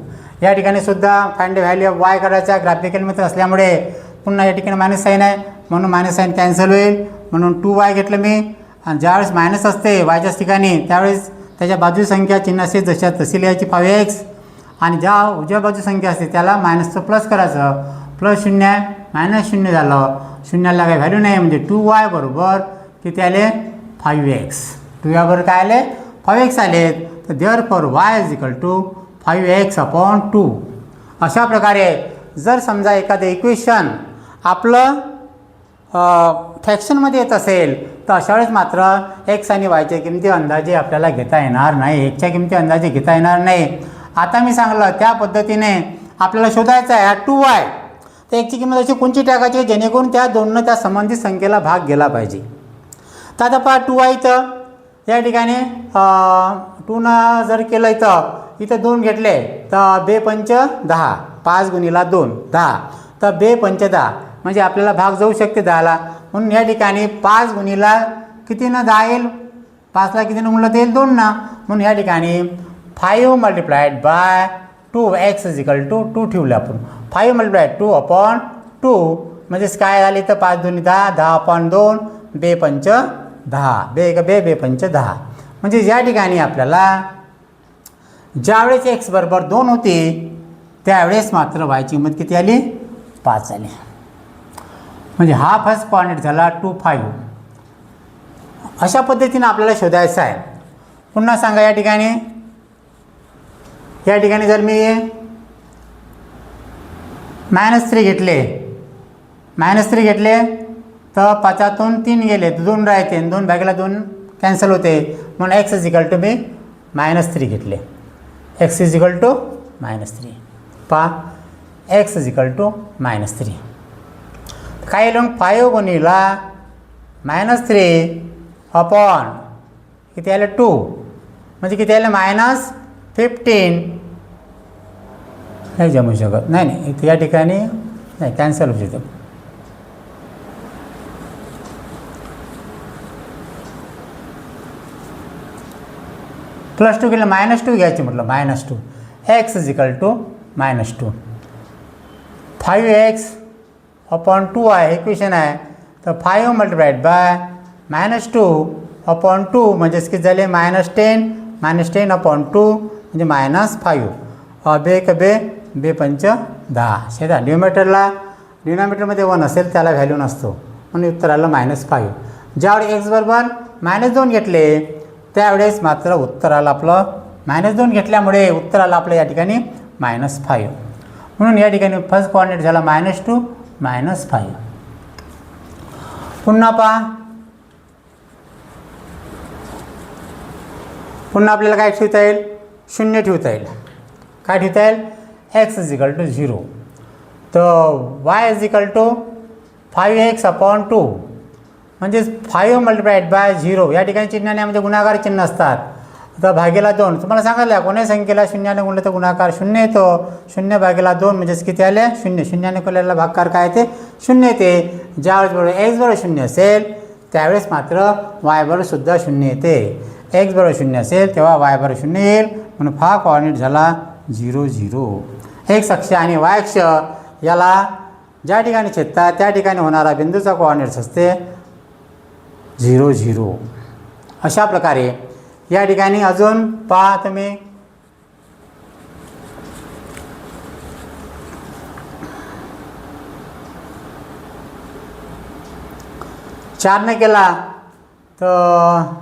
या ठिकाणी सुद्धा find the value of y करायचा. ग्राफिकल मेथड असल्यामुळे पुन्हा या ठिकाणी मायनस साईन आहे म्हणून मायनस साईन कॅन्सल होईल. म्हणून 2y घेतलं मी. आणि ज्यावेळेस मायनस असते वायच्याच ठिकाणी त्यावेळेस त्याच्या बाजू संख्या चिन्ह असते जशा तशी लिहायची 5x. आणि ज्या उजव्या बाजू संख्या असते त्याला मायनसचं प्लस करायचं. +0 आहे -0 झालं. शून्याला काही व्हॅल्यू नाही म्हणजे 2y बरोबर किती आले? 5x. 2y बरोबर काय आले? 5x आले. तर देअरफॉर y = 5x/2. अशा प्रकारे जर समजा एखादं इक्वेशन आपलं फ्रॅक्शनमध्ये येत असेल तर अशा वेळेस मात्र x आणि yच्या किमती अंदाजे आपल्याला घेता येणार नाही. एकच्या किमती अंदाजे घेता येणार नाही. आता मी सांगलं त्या पद्धतीने आपल्याला शोधायचं आहे 2y. तर एकची किंमत अशी कोणची टाकायची जेणेकरून त्या दोननं त्या संबंधित संख्येला भाग गेला पाहिजे. तर आता पहा 2y इथं या ठिकाणी 2 जर केलं इथं 2 घेतले तर 2×5 = 10. 5 × 2 10. तर 2×5 = 10 म्हणजे आपल्याला भाग जाऊ शकते 10ला. म्हणून या ठिकाणी 5 × कितीनं 10 येईल? 5ला कितीनं गुणलं येईल? 2 ना. म्हणून या ठिकाणी 5 × 2 x = 2 ठेवलं आपण. 5 × 2/2 म्हणजेच काय झाले तर 5 2 10 10/2 2×5 = 10. 2×2 = 10. म्हणजे या ठिकाणी आपल्याला ज्यावेळेस x बरोबर 2 होती त्यावेळेस मात्र y ची किंमत किती आली? 5 आली. म्हणजे हा फर्स्ट कोऑर्डिनेट झाला 2 5. अशा पद्धतीने आपल्याला शोधायचं आहे. पुन्हा सांगा या ठिकाणी जर मी -3 घेतले तर 5तून 3 गेले 2 राहते. 2/2 कॅन्सल होते म्हणून x = मी -3 घेतले. x = -3. पहा x = -3. काय लोक 5 × -3 किती आलं 2 म्हणजे किती आलं -15. हे जमू शकत नाही. इथे या ठिकाणी नाही कॅन्सल होऊ शकते. +2 केलं -2 घ्यायचे म्हटलं -2. x = -2. 5x/2 आहे इक्वेशन आहे. तर 5 × -2/2 म्हणजेच किती झाले -10 -10/2 म्हणजे -5. 2×2 = 10. शेजा डिनॉमिनेटरमध्ये 1 असेल त्याला व्हॅल्यू नसतो म्हणून उत्तर आलं -5. ज्यावेळी x बरोबर -2 घेतले त्यावेळेस मात्र उत्तर आलं आपलं -2 घेतल्यामुळे उत्तर आलं आपलं या ठिकाणी -5. म्हणून या ठिकाणी फर्स्ट कोऑर्डिनेट झाला -2 -5. पुन्हा पहा, पुन्हा आपल्याला काय ठेवता येईल, 0 ठेवता येईल. काय ठेवता येईल, x = 0. तर y = 5x/2 म्हणजेच 5 × 0. या ठिकाणी चिन्हाने म्हणजे गुणाकार चिन्ह असतात. तर भागेला 2 तुम्हाला सांगितलं कोणत्याही संख्येला 0ने गुणलं तर गुणाकार 0 येतो. 0/2 म्हणजेच किती आले, 0. 0ने केलेला भागाकार काय ते 0 येते. ज्यावेळेस बरोबर x बरोबर 0 असेल त्यावेळेस मात्र y बरोबर सुद्धा 0 येते. x बरोबर 0 असेल तेव्हा y बरोबर 0 येईल. म्हणून हा कोऑर्डिनेट झाला 0 0. x अक्ष आणि y अक्ष याला ज्या ठिकाणी छेदतात त्या ठिकाणी होणारा बिंदूचा कोऑर्डिनेट्स असते 0 0. अशा प्रकारे या ठिकाणी अजून पहा तुम्ही, चारने केला तर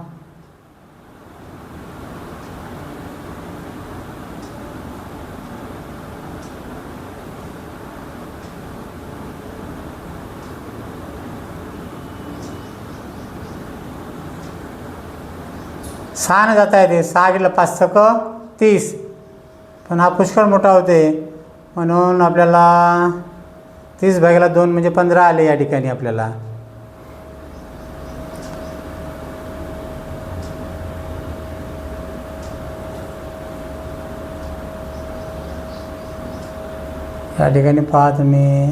सहाने जाता येते. 6 गेलं 5 × 30, पण हा पुष्कळ मोठा होते म्हणून आपल्याला 30/2 म्हणजे 15 आले या ठिकाणी आपल्याला. या ठिकाणी पहा तुम्ही,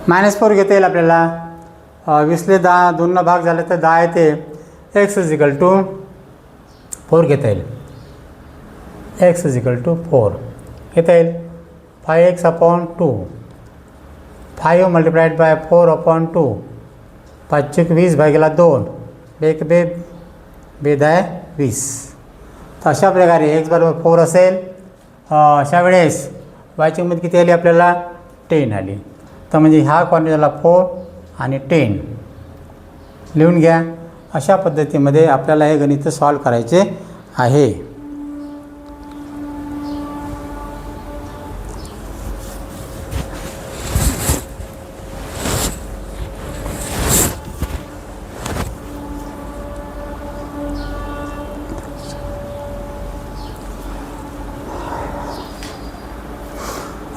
-4 घेता येईल आपल्याला. 20ले 10 2 भाग झाले तर 10 येते. x = 4 घेता येईल. x = 4 घेता येईल. 5x/2 5 × 4/2 5 × 20/2 1 2 2 20. तर अशा प्रकारे x बरोबर 4 असेल. अशा वेळेस y ची किंमत किती आली आपल्याला, 10 आली. तर म्हणजे ह्या कोऑर्डिनेट झाला 4 आणि 10 लिहून घ्या. अशा पद्धतीमध्ये आपल्याला हे गणित सॉल्व करायचे आहे.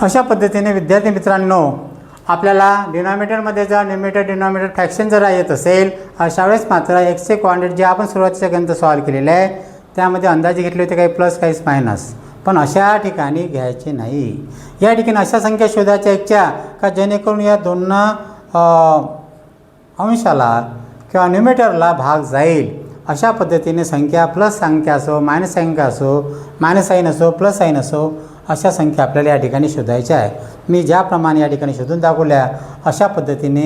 अशा पद्धतीने विद्यार्थी मित्रांनो, आपल्याला डिनॉमिनेटरमध्ये जर न्यूमरेटर डिनॉमिनेटर फ्रॅक्शन जर येत असेल अशा वेळेस मात्र एक्सचे कोऑर्डिनेट जे आपण सुरुवातीच्या गणित सॉल्व केलेले आहे त्यामध्ये अंदाजे घेतले होते, काही प्लस काही मायनस, पण अशा ठिकाणी घ्यायचे नाही. या ठिकाणी अशा संख्या शोधायच्या इच्छा का जेणेकरून या दोन अंशाला किंवा न्यूमरेटरला भाग जाईल. अशा पद्धतीने संख्या प्लस संख्या असो, मायनस संख्या असो, मायनस साईन असो, प्लस साईन असो, अशा संख्या आपल्याला या ठिकाणी शोधायच्या आहे. मी ज्याप्रमाणे या ठिकाणी शोधून दाखवल्या अशा पद्धतीने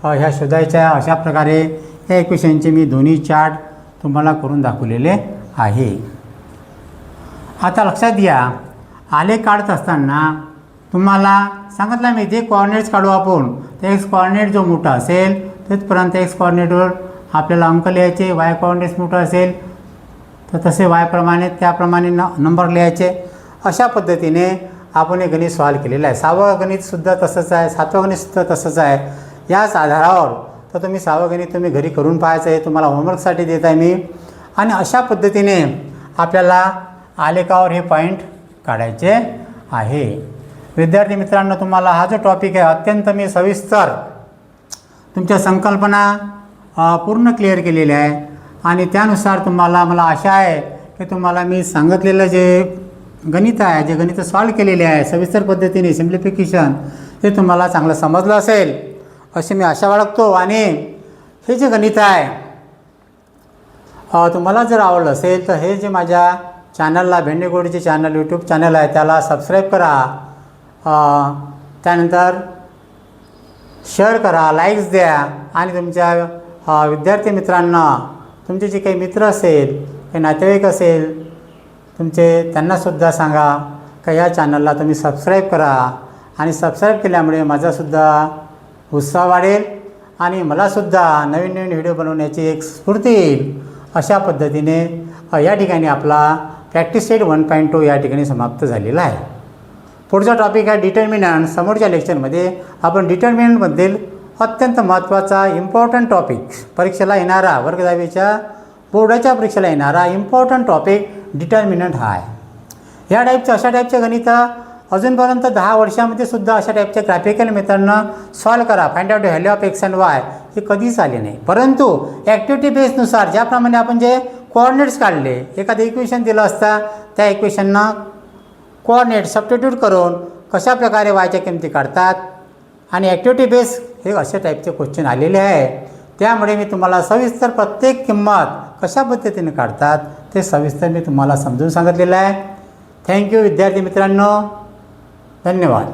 ह्या शोधायच्या. अशा प्रकारे या इक्वेशनचे मी दोन्ही चार्ट तुम्हाला करून दाखवलेले आहे. आता लक्षात घ्या, आलेख काढत असताना तुम्हाला सांगितलं मी जे कोऑर्डिनेट्स काढू आपण, ते एक्स कोऑर्डिनेट जो मोठा असेल तिथपर्यंत एक्स कोऑर्डिनेटवर आपल्याला अंक लिहायचे, वाय कोऑर्डिनेट्स मोठा असेल तर तसे वाय प्रमाणे त्याप्रमाणे नंबर लिहायचे. अशा पद्धतीने आपण हे गणित सॉल्व केलेलं आहे. 6वं गणितसुद्धा तसंच आहे, 7वं गणितसुद्धा तसंच आहे. याच आधारावर तर तुम्ही 6वं गणित तुम्ही घरी करून पाहायचं आहे, तुम्हाला होमवर्कसाठी देत आहे मी. आणि अशा पद्धतीने आपल्याला आलेखावर हे पॉईंट काढायचे आहे. विद्यार्थी मित्रांनो, तुम्हाला हा जो टॉपिक आहे अत्यंत मी सविस्तर तुमच्या संकल्पना पूर्ण क्लिअर केलेल्या आहे आणि त्यानुसार तुम्हाला मला आशा आहे की तुम्हाला मी सांगितलेलं जे गणित आहे, जे गणित सॉल्व केलेले आहे सविस्तर पद्धतीने सिम्प्लिफिकेशन, हे तुम्हाला चांगलं समजलं असेल अशी मी आशा बाळगतो. आणि हे जे गणित आहे तुम्हाला जर आवडलं असेल तर हे जे माझ्या चॅनलला भेंडेगोडीचे चॅनल यूट्यूब चॅनल आहे त्याला सबस्क्राईब करा, त्यानंतर शेअर करा, लाईक्स द्या आणि तुमच्या विद्यार्थी मित्रांना तुमचे जे काही मित्र असेल, काही नातेवाईक असेल तुमचे, त्यांनासुद्धा सांगा का या चॅनलला तुम्ही सबस्क्राईब करा आणि सबस्क्राईब केल्यामुळे माझासुद्धा उत्साह वाढेल आणि मलासुद्धा नवीन नवीन व्हिडिओ बनवण्याची एक स्फूर्ती येईल. अशा पद्धतीने या ठिकाणी आपला प्रॅक्टिस सेट 1.2 या ठिकाणी समाप्त झालेला आहे. पुढचा टॉपिक आहे डिटर्मिनंट. समोरच्या लेक्चरमध्ये आपण डिटर्मिनंटबद्दल अत्यंत महत्त्वाचा इम्पॉर्टंट टॉपिक, परीक्षेला येणारा वर्ग 10वीच्या बोर्डाच्या परीक्षेला येणारा इम्पॉर्टंट टॉपिक डिटर्मिनंट हा आहे. या टाईपचं अशा टाईपचे गणित अजूनपर्यंत 10 वर्षामध्ये सुद्धा अशा टाईपच्या ग्राफिकल मेथडनं सॉल्व करा, find out value of x and Y, हे कधीच आले नाही. परंतु ॲक्टिव्हिटी बेसनुसार ज्याप्रमाणे आपण जे कोऑर्डिनेट्स काढले, एखादं इक्वेशन दिलं असता त्या इक्वेशनना कोऑर्डिनेट सबस्टिट्यूट करून कशा प्रकारे वायच्या किमती काढतात आणि ॲक्टिव्हिटी बेस हे अशा टाईपचे क्वेश्चन आलेले आहे. त्यामुळे मी तुम्हाला सविस्तर प्रत्येक किंमत कशा पद्धतीने काढतात ते सविस्तर मी तुम्हाला समजून सांगितलेलं आहे. थँक्यू विद्यार्थी मित्रांनो, धन्यवाद.